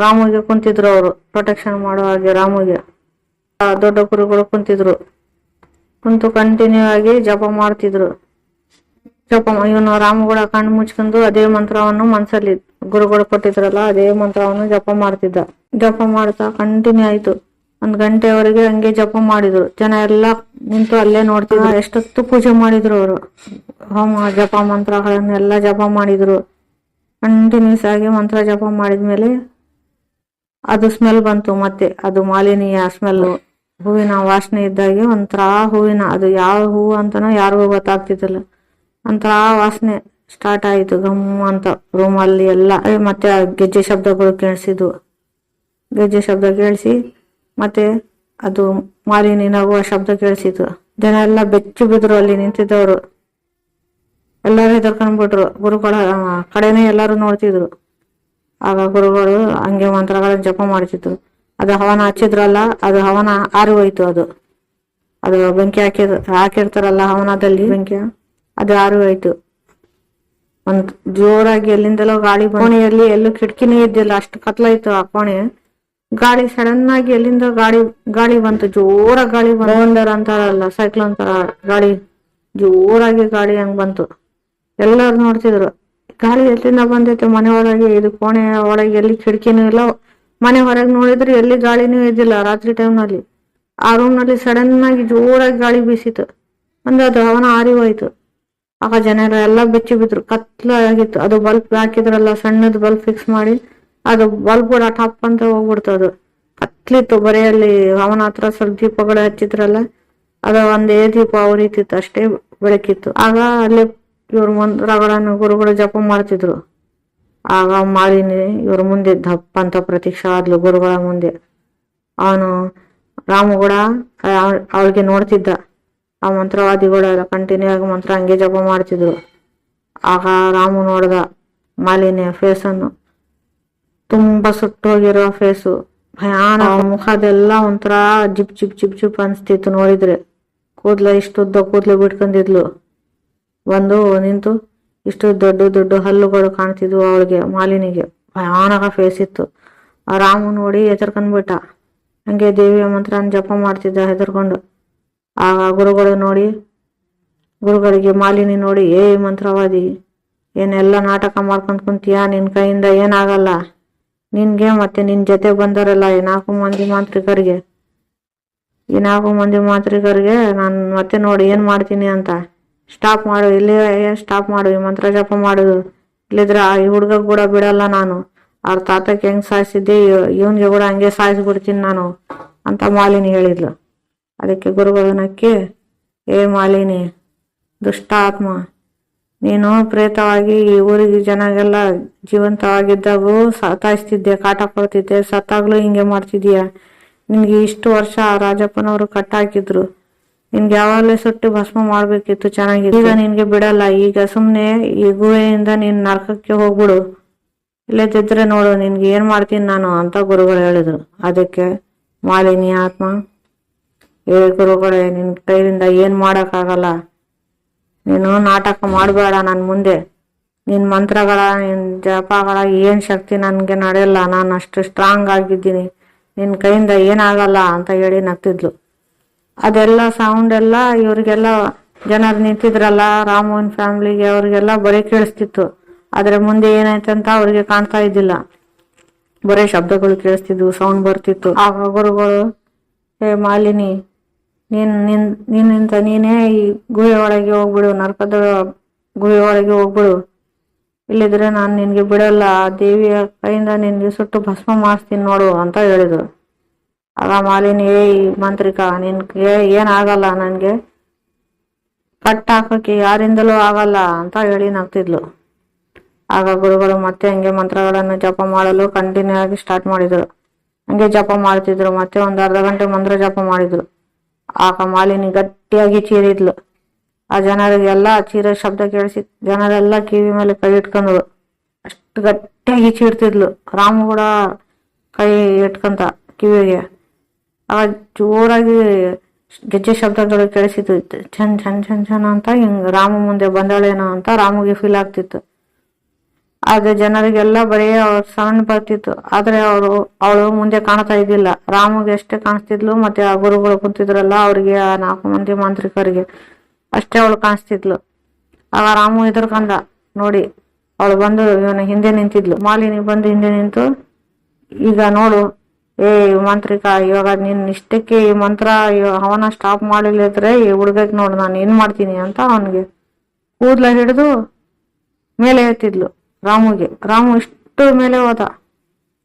ರಾಮುಗೆ ಕುಂತಿದ್ರು. ಅವರು ಪ್ರೊಟೆಕ್ಷನ್ ಮಾಡೋ ಹಾಗೆ ರಾಮುಗೆ ದೊಡ್ಡ ಗುರುಗಳು ಕುಂತಿದ್ರು. ಕುಂತು ಕಂಟಿನ್ಯೂ ಆಗಿ ಜಪ ಮಾಡ್ತಿದ್ರು. ಇವನು ರಾಮು ಕೂಡ ಕಣ್ಣು ಮುಚ್ಕೊಂಡು ಅದೇ ಮಂತ್ರವನ್ನು ಮನ್ಸಲ್ಲಿ ಗುರುಗಳು ಕೊಟ್ಟಿದ್ರಲ್ಲ ಅದೇ ಮಂತ್ರವನ್ನು ಜಪ ಮಾಡ್ತಿದ್ದ. ಜಪ ಮಾಡ್ತಾ ಕಂಟಿನ್ಯೂ ಆಯ್ತು. 1 ಗಂಟೆವರೆಗೆ ಹಂಗೆ ಜಪ ಮಾಡಿದ್ರು. ಜನ ಎಲ್ಲ ನಿಂತು ಅಲ್ಲೇ ನೋಡ್ತಿದ್ರು. ಎಷ್ಟೊತ್ತು ಪೂಜೆ ಮಾಡಿದ್ರು ಅವರು. ಹೋಮ ಜಪ ಮಂತ್ರಗಳನ್ನೆಲ್ಲ ಜಪ ಮಾಡಿದ್ರು. ಕಂಟಿನ್ಯೂಸ್ ಆಗಿ ಮಂತ್ರ ಜಪ ಮಾಡಿದ್ಮೇಲೆ ಅದು ಸ್ಮೆಲ್ ಬಂತು. ಮತ್ತೆ ಅದು ಮಾಲಿನಿಯ ಸ್ಮೆಲ್, ಹೂವಿನ ವಾಸನೆ ಇದ್ದಾಗೆ ಒಂಥರ ಹೂವಿನ, ಅದು ಯಾವ ಹೂವು ಅಂತನೋ ಯಾರಿಗೂ ಗೊತ್ತಾಗ್ತಿದ್ದಿಲ್ಲ. ಒಂಥರ ವಾಸನೆ ಸ್ಟಾರ್ಟ್ ಆಯ್ತು ಗಮ್ ಅಂತ ರೂಮಲ್ಲಿ ಎಲ್ಲ. ಮತ್ತೆ ಆ ಗೆಜ್ಜೆ ಶಬ್ದಗಳು ಕೇಳಿಸಿದ್ವು. ಗೆಜ್ಜೆ ಶಬ್ದ ಕೇಳಿಸಿ ಮತ್ತೆ ಅದು ಮಾಲಿನಿ ನಗುವ ಶಬ್ದ ಕೇಳಿಸಿತು. ಜನ ಎಲ್ಲ ಬೆಚ್ಚು ಬಿದ್ರು. ಅಲ್ಲಿ ನಿಂತಿದ್ದವರು ಎಲ್ಲರೂ ಹೆದರ್ಕೊಂಡ್ಬಿಟ್ರು. ಗುರುಗಳ ಕಡೆನೇ ಎಲ್ಲರೂ ನೋಡ್ತಿದ್ರು. ಆಗ ಗುರುಗಳು ಹಂಗೆ ಮಂತ್ರಗಳನ್ನ ಜಪ ಮಾಡ್ತಿದ್ರು. ಅದು ಹವನ ಹಚ್ಚಿದ್ರಲ್ಲ, ಅದು ಹವನ ಆರಿ ಹೋಯ್ತು. ಅದು ಬೆಂಕಿ ಹಾಕಿರ್ತಾರಲ್ಲ ಹವನದಲ್ಲಿ ಬೆಂಕಿ, ಅದು ಆರಿ ಹೋಯ್ತು. ಒಂದ್ ಜೋರಾಗಿ ಎಲ್ಲಿಂದಲೋ ಗಾಳಿ, ಕೋಣೆಯಲ್ಲಿ ಎಲ್ಲೂ ಕಿಟಕಿನೇ ಇದ್ದಿಲ್ಲ, ಅಷ್ಟು ಕತ್ಲಾಯ್ತು ಆ ಕೋಣೆ. ಗಾಳಿ ಸಡನ್ ಆಗಿ ಎಲ್ಲಿಂದ ಗಾಳಿ ಬಂತು, ಜೋರಾಗಿ ಗಾಳಿ ಬಂದರ್ ಅಂತಾರಲ್ಲ, ಸೈಕ್ಲೋನ್ ತರ ಗಾಳಿ, ಜೋರಾಗಿ ಗಾಳಿ ಹಂಗ್ ಬಂತು. ಎಲ್ಲರೂ ನೋಡ್ತಿದ್ರು ಗಾಳಿ ಎಲ್ಲಿಂದ ಬಂದೈತೆ. ಮನೆ ಒಳಗೆ, ಇದು ಕೋಣೆ ಒಳಗೆ ಎಲ್ಲಿ ಕಿಟಕಿನೂ ಇಲ್ಲ. ಮನೆ ಹೊರಗೆ ನೋಡಿದ್ರೆ ಎಲ್ಲಿ ಗಾಳಿನೂ ಇದ್ದಿಲ್ಲ. ರಾತ್ರಿ ಟೈಮ್ನಲ್ಲಿ ಆ ರೂಮ್ ನಲ್ಲಿ ಸಡನ್ ಆಗಿ ಜೋರಾಗಿ ಗಾಳಿ ಬೀಸಿತು. ಅದು ಹವನ ಆರಿ ಹೋಯ್ತು. ಆಗ ಜನರು ಎಲ್ಲ ಬೆಚ್ಚಿ ಬಿದ್ರು. ಕತ್ಲಾಗಿತ್ತು. ಅದು ಬಲ್ಬ್ ಹಾಕಿದ್ರಲ್ಲ, ಸಣ್ಣದ ಬಲ್ಬ್ ಫಿಕ್ಸ್ ಮಾಡಿ, ಅದು ಬಲ್ಬ್ ಕೂಡ ಟಾಪ್ ಅಂತ ಹೋಗ್ಬಿಡ್ತು. ಅದು ಕತ್ಲಿತ್ತು. ಬರೀ ಅಲ್ಲಿ ಹವನ ಹತ್ರ ಸ್ವಲ್ಪ ದೀಪಗಳು ಹಚ್ಚಿದ್ರಲ್ಲ, ಅದ ಒಂದೇ ದೀಪ ಉರಿತಿತ್ತು, ಅಷ್ಟೇ ಬೆಳಕಿತ್ತು. ಆಗ ಅಲ್ಲಿ ಇವ್ರ ಮಂತ್ರಗಳನ್ನು ಗುರುಗಳು ಜಪ ಮಾಡ್ತಿದ್ರು. ಆಗ ಮಾಲಿನಿ ಇವ್ರ ಮುಂದೆ ದಪ್ಪ ಅಂತ ಪ್ರತೀಕ್ಷೆ ಆದ್ಲು ಗುರುಗಳ ಮುಂದೆ. ಅವನು ರಾಮು ಕೂಡ ಅವಳಿಗೆ ನೋಡ್ತಿದ್ದ. ಆ ಮಂತ್ರವಾದಿಗಳೆಲ್ಲ ಕಂಟಿನ್ಯೂ ಆಗಿ ಮಂತ್ರ ಹಂಗೆ ಜಪ ಮಾಡ್ತಿದ್ರು. ಆಗ ರಾಮು ನೋಡ್ದ ಮಾಲಿನಿಯ ಫೇಸನ್ನು. ತುಂಬಾ ಸುಟ್ಟೋಗಿರೋ ಫೇಸು, ಭಯಾನಕ ಮುಖದೆಲ್ಲ ಒಂಥರ ಜಿಪ್ ಜಿಪ್ ಜಿಪ್ ಜಿಪ್ ಅನ್ಸ್ತಿತ್ತು ನೋಡಿದ್ರೆ. ಇಷ್ಟುದ್ದ ಕೂದ್ಲು ಬಿಟ್ಕೊಂಡಿದ್ಲು. ಬಂದು ನಿಂತು ಇಷ್ಟು ದೊಡ್ಡ ದೊಡ್ಡ ಹಲ್ಲುಗಳು ಕಾಣ್ತಿದ್ವು ಅವಳಿಗೆ, ಮಾಲಿನಿಗೆ. ಭಯಾನಕ ಫೇಸ್ ಇತ್ತು. ಆ ರಾಮು ನೋಡಿ ಹೆದರ್ಕೊಂಡ್ಬಿಟ್ಟ. ಹಂಗೆ ದೇವಿಯ ಮಂತ್ರನ ಜಪ ಮಾಡ್ತಿದ್ದ ಹೆದರ್ಕೊಂಡು. ಆಗ ಗುರುಗಳಿಗೆ ಮಾಲಿನಿ ನೋಡಿ, ಮಂತ್ರವಾದಿ, ಏನೆಲ್ಲ ನಾಟಕ ಮಾಡ್ಕೊಂಡ್ ಕುಂತೀಯ, ನಿನ್ ಕೈಯಿಂದ ಏನಾಗಲ್ಲ. ನಿನ್ಗೆ ಮತ್ತೆ ನಿನ್ ಜೊತೆ ಬಂದರಲ್ಲ ಈ 4 ಮಂದಿ ಮಾಂತ್ರಿಕರಿಗೆ, ನಾನು ಮತ್ತೆ ನೋಡಿ ಏನ್ ಮಾಡ್ತೀನಿ ಅಂತ. ಸ್ಟಾಪ್ ಮಾಡು, ಇಲ್ಲಿ ಸ್ಟಾಪ್ ಮಾಡು, ಈ ಮಂತ್ರ ಜಪ ಮಾಡುದು. ಇಲ್ಲಿದ್ರ ಈ ಹುಡ್ಗ ಕೂಡ ಬಿಡಲ್ಲ ನಾನು. ಅವ್ರ ತಾತಕ್ಕೆ ಹೆಂಗ್ ಸಾಯಿಸಿದ್ದೆ, ಇವನ್ಗೆ ಕೂಡ ಹಂಗೆ ಸಾಯಿಸ್ಬಿಡ್ತೀನಿ ನಾನು ಅಂತ ಮಾಲಿನಿ ಹೇಳಿದ್ಲು. ಅದಕ್ಕೆ ಗುರುಗಳನಕ್ಕೆ, ಮಾಲಿನಿ ದುಷ್ಟ ಆತ್ಮ, ನೀನು ಪ್ರೇತವಾಗಿ ಈ ಊರಿಗೆ ಜನಗೆಲ್ಲ ಜೀವಂತವಾಗಿದ್ದಾಗೂ ಸಾಯಿಸ್ತಿದ್ದೆ, ಕಾಟ ಕೊಡ್ತಿದ್ದೆ, ಸತ್ತಾಗ್ಲೂ ಹಿಂಗೆ ಮಾಡ್ತಿದೀಯ. ನಿನ್ಗೆ ಇಷ್ಟು ವರ್ಷ ರಾಜಪ್ಪನವರು ಕಟ್ಟಾಕಿದ್ರು. ನಿನ್ಗೆ ಯಾವಾಗಲೇ ಸುಟ್ಟು ಭಸ್ಮ ಮಾಡ್ಬೇಕಿತ್ತು, ಚೆನ್ನಾಗಿತ್ತು. ಈಗ ನಿನ್ಗೆ ಬಿಡಲ್ಲ. ಈಗ ಸುಮ್ನೆ ಈ ಗುಹೆಯಿಂದ ನೀನ್ ನರಕಕ್ಕೆ ಹೋಗ್ಬಿಡು, ಇಲ್ಲದಿದ್ರೆ ನೋಡು ನಿನ್ಗೆ ಏನ್ ಮಾಡ್ತೀನಿ ನಾನು ಅಂತ ಗುರುಗಳು ಹೇಳಿದ್ರು. ಅದಕ್ಕೆ ಮಾಲಿನಿ ಆತ್ಮ, ಗುರುಗಳೇ, ನಿನ್ ಕೈಯಿಂದ ಏನ್ ಮಾಡಕ್ಕಾಗಲ್ಲ. ನೀನು ನಾಟಕ ಮಾಡಬೇಡ ನನ್ ಮುಂದೆ. ನಿನ್ ಮಂತ್ರಗಳ, ನಿನ್ ಜಪಗಳ ಏನ್ ಶಕ್ತಿ ನನ್ಗೆ ನಡೆಯಲ್ಲ. ನಾನು ಅಷ್ಟು ಸ್ಟ್ರಾಂಗ್ ಆಗಿದ್ದೀನಿ, ನಿನ್ ಕೈಯಿಂದ ಏನಾಗಲ್ಲ ಅಂತ ಹೇಳಿ ನಗ್ತಿದ್ಲು. ಅದೆಲ್ಲ ಸೌಂಡ್ ಎಲ್ಲ ಇವ್ರಿಗೆಲ್ಲ ಜನರು ನಿಂತಿದ್ರಲ್ಲ ರಾಮುವಿನ ಫ್ಯಾಮಿಲಿಗೆ, ಅವ್ರಿಗೆಲ್ಲ ಬರೀ ಕೇಳಿಸ್ತಿತ್ತು. ಆದ್ರೆ ಮುಂದೆ ಏನಾಯ್ತಂತ ಅವ್ರಿಗೆ ಕಾಣ್ತಾ ಇದ್ದಿಲ್ಲ. ಬರೀ ಶಬ್ದಗಳು ಕೇಳಿಸ್ತಿದ್ವು, ಸೌಂಡ್ ಬರ್ತಿತ್ತು. ಆಗ ಗುರುಗಳು, ಮಾಲಿನಿ, ನಿನ್ನಿಂದ ನೀನೇ ಈ ಗುಹೆ ಒಳಗೆ ಹೋಗ್ಬಿಡು, ನರಕದ ಗುಹೆ ಒಳಗೆ ಹೋಗ್ಬಿಡು. ಇಲ್ಲಿದ್ರೆ ನಾನು ನಿನ್ಗೆ ಬಿಡಲ್ಲ. ಆ ದೇವಿಯ ಕೈಯಿಂದ ನಿನ್ಗೆ ಸುಟ್ಟು ಭಸ್ಮ ಮಾಡಿಸ್ತೀನಿ ನೋಡು ಅಂತ ಹೇಳಿದ್ರು. ಆಗ ಮಾಲಿನಿ, ಮಂತ್ರಿಕ, ನಿನ್ಗೆ ಏನಾಗಲ್ಲ, ನನ್ಗೆ ಕಟ್ ಹಾಕಕ್ಕೆ ಯಾರಿಂದಲೂ ಆಗಲ್ಲ ಅಂತ ಹೇಳಿ ನಗ್ತಿದ್ಲು. ಆಗ ಗುರುಗಳು ಮತ್ತೆ ಹಂಗೆ ಮಂತ್ರಗಳನ್ನು ಜಪ ಮಾಡಲು ಕಂಟಿನ್ಯೂ ಆಗಿ ಸ್ಟಾರ್ಟ್ ಮಾಡಿದ್ರು. ಹಂಗೆ ಜಪ ಮಾಡ್ತಿದ್ರು. ಮತ್ತೆ ಒಂದು ಅರ್ಧ ಗಂಟೆ ಮಂತ್ರ ಜಪ ಮಾಡಿದ್ರು. ಆಗ ಮಾಲಿನಿ ಗಟ್ಟಿಯಾಗಿ ಚೀರಿದ್ಲು. ಆ ಜನರಿಗೆಲ್ಲ ಚೀರೋ ಶಬ್ದ ಕೇಳಿಸಿ ಜನರೆಲ್ಲ ಕಿವಿ ಮೇಲೆ ಕೈ ಇಟ್ಕೊಂಡ್ರು. ಅಷ್ಟು ಗಟ್ಟಿಯಾಗಿ ಚೀರ್ತಿದ್ಲು. ರಾಮು ಕೂಡ ಕೈ ಇಟ್ಕೊಂತ ಕಿವಿಗೆ. ಆಗ ಜೋರಾಗಿ ಗೆಜ್ಜೆ ಶಬ್ದಗಳು ಕೇಳಿಸಿತು. ಛನ್ ಛನ್ ಛನ್ ಛನ್ ಅಂತ ಹಿಂಗ್ ರಾಮು ಮುಂದೆ ಬಂದಾಳೇನೋ ಅಂತ ರಾಮುಗೆ ಫೀಲ್ ಆಗ್ತಿತ್ತು. ಆದ್ರೆ ಜನರಿಗೆಲ್ಲ ಬರೀ ಅವ್ರ ಸೌಂಡ್ ಬರ್ತಿತ್ತು. ಆದ್ರೆ ಅವಳು ಮುಂದೆ ಕಾಣ್ತಾ ಇದ್ದಿಲ್ಲ. ರಾಮುಗೆ ಅಷ್ಟೇ ಕಾಣಿಸ್ತಿದ್ಲು. ಮತ್ತೆ ಆ ಗುರುಗಳು ಕುಂತಿದ್ರಲ್ಲ ಅವ್ರಿಗೆ, ಆ 4 ಮಂದಿ ಮಾಂತ್ರಿಕರಿಗೆ ಅಷ್ಟೇ ಅವಳು ಕಾಣಿಸ್ತಿದ್ಲು. ಆಗ ರಾಮು ಎದುರ್ಕೊಂಡ ನೋಡಿ. ಅವಳು ಬಂದು ಇವನ ಹಿಂದೆ ನಿಂತಿದ್ಲು. ಮಾಲಿನಿ ಬಂದು ಹಿಂದೆ ನಿಂತು, ಈಗ ನೋಡು ಮಾಂತ್ರಿಕ, ಇವಾಗ ನಿನ್ ಇಷ್ಟಕ್ಕೆ ಈ ಮಂತ್ರ ಅವನ ಸ್ಟಾಪ್ ಮಾಡಲಿದ್ರೆ ಈ ಹುಡುಗಕ್ಕೆ ನೋಡು ನಾನು ಏನ್ ಮಾಡ್ತೀನಿ ಅಂತ ಅವನಿಗೆ ಕೂದ್ಲ ಹಿಡಿದು ಮೇಲೆ ಎತ್ತಿದ್ಲು ರಾಮುಗೆ. ರಾಮು ಇಷ್ಟು ಮೇಲೆ ಹೋದ.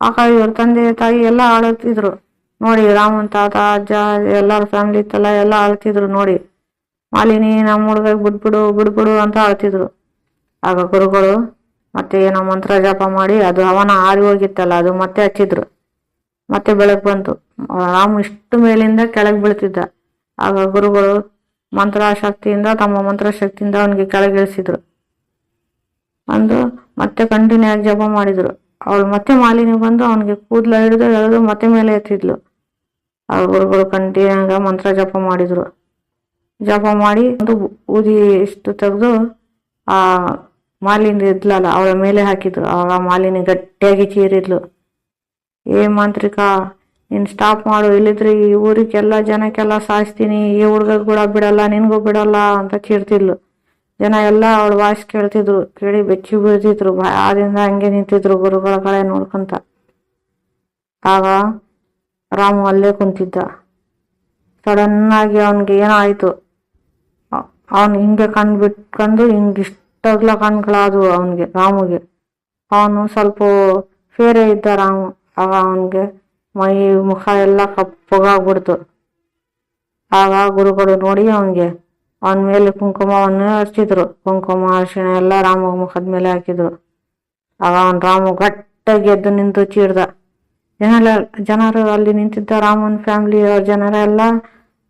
ಆಗ ಇವ್ರ ತಂದೆ ತಾಯಿ ಎಲ್ಲ ಅಳುತ್ತಿದ್ರು ನೋಡಿ. ರಾಮನ್ ತಾತ ಅಜ್ಜ ಎಲ್ಲಾರ ಫ್ಯಾಮಿಲಿ ಇತ್ತಲ್ಲ ಎಲ್ಲ ಅಳ್ತಿದ್ರು ನೋಡಿ. ಮಾಲಿನಿ ನಮ್ಮ ಹುಡುಗಕ್ಕೆ ಬಿಡ್ಬಿಡು ಅಂತ ಅಳ್ತಿದ್ರು. ಆಗ ಗುರುಗಳು ಮತ್ತೆ ಏನೋ ಮಂತ್ರ ಜಪ ಮಾಡಿ ಅದು ಅವನ ಆರಿ ಹೋಗಿತ್ತಲ್ಲ ಅದು ಮತ್ತೆ ಹಚ್ಚಿದ್ರು. ಮತ್ತೆ ಬೆಳಕು ಬಂತು. ರಾಮು ಇಷ್ಟು ಮೇಲಿಂದ ಕೆಳಗೆ ಬೀಳ್ತಿದ್ದ. ಆಗ ಗುರುಗಳು ಮಂತ್ರಶಕ್ತಿಯಿಂದ ತಮ್ಮ ಮಂತ್ರಶಕ್ತಿಯಿಂದ ಅವನಿಗೆ ಕೆಳಗಿಳಿಸಿದ್ರು. ಅಂದು ಮತ್ತೆ ಕಂಟಿನ್ಯೂ ಆಗಿ ಜಪ ಮಾಡಿದ್ರು. ಅವಳು ಮತ್ತೆ ಮಾಲಿನಿ ಬಂದು ಅವನಿಗೆ ಕೂದಲ ಹಿಡಿದು ಎಳೆದು ಮತ್ತೆ ಮೇಲೆ ಎತ್ತಿದ್ಲು. ಆ ಗುರುಗಳು ಕಂಟಿನ್ಯೂ ಆಗಿ ಮಂತ್ರ ಜಪ ಮಾಡಿದ್ರು. ಜಪ ಮಾಡಿ ಒಂದು ಊದಿ ಇಷ್ಟು ತೆಗೆದು ಆ ಮಾಲಿನಿ ಇದ್ಲಲ್ಲ ಅವಳ ಮೇಲೆ ಹಾಕಿದ್ರು. ಆವಾಗ ಮಾಲಿನಿ ಗಟ್ಟಿಯಾಗಿ ಚೀರಿದ್ಲು. ಮಾಂತ್ರಿಕ, ನೀನ್ ಸ್ಟಾಪ್ ಮಾಡು, ಇಲ್ಲಿದ್ರೆ ಈ ಊರಿಗೆಲ್ಲ ಜನಕ್ಕೆಲ್ಲ ಸಾಯಿಸ್ತೀನಿ, ಈ ಹುಡುಗ ಕೂಡ ಬಿಡಲ್ಲ, ನಿನ್ಗೂ ಬಿಡಲ್ಲ ಅಂತ ಚೀರ್ತಿದ್ಲು. ಜನ ಎಲ್ಲ ಅವಳ ವಾಯ್ಸ್ ಕೇಳ್ತಿದ್ರು. ಕೇಳಿ ಬೆಚ್ಚಿ ಬೀಳ್ತಿದ್ರು. ಆದಿಂದ ಹಂಗೆ ನಿಂತಿದ್ರು ಗುರುಗಳ ಕಡೆ ನೋಡ್ಕೊಂತ. ಆಗ ರಾಮು ಅಲ್ಲೇ ಕುಂತಿದ್ದ. ಸಡನ್ ಆಗಿ ಅವನ್ಗೆ ಏನೋ ಆಯ್ತು. ಅವನ್ ಹಿಂಗೆ ಬಿಟ್ಕೊಂಡು ಹಿಂಗಿಷ್ಟಗ್ಲ ಕಣ್ಗಳಾದವು ಅವನ್ಗೆ, ರಾಮುಗೆ. ಅವನು ಸ್ವಲ್ಪ ಫೇರೆ ಇದ್ದ ರಾಮು. ಆಗ ಅವನ್ಗೆ ಮೈ ಮುಖ ಎಲ್ಲ ಕಪ್ಪಗಾಗ್ಬಿಡ್ತು. ಆಗ ಗುರುಗಳು ನೋಡಿ ಅವನ್ಗೆ ಅವನ ಮೇಲೆ ಕುಂಕುಮವನ್ನು ಹಚ್ಚಿದ್ರು. ಕುಂಕುಮ ಅರಿಶಿಣ ಎಲ್ಲ ರಾಮ ಮುಖದ ಮೇಲೆ ಹಾಕಿದ್ರು. ಆಗ ರಾಮು ಗಟ್ಟಾಗಿ ಎದ್ದು ನಿಂತು ಚೀರ್ದ. ಜನರು ಅಲ್ಲಿ ನಿಂತಿದ್ದ ರಾಮನ್ ಫ್ಯಾಮಿಲಿ ಅವ್ರ ಜನರೆಲ್ಲ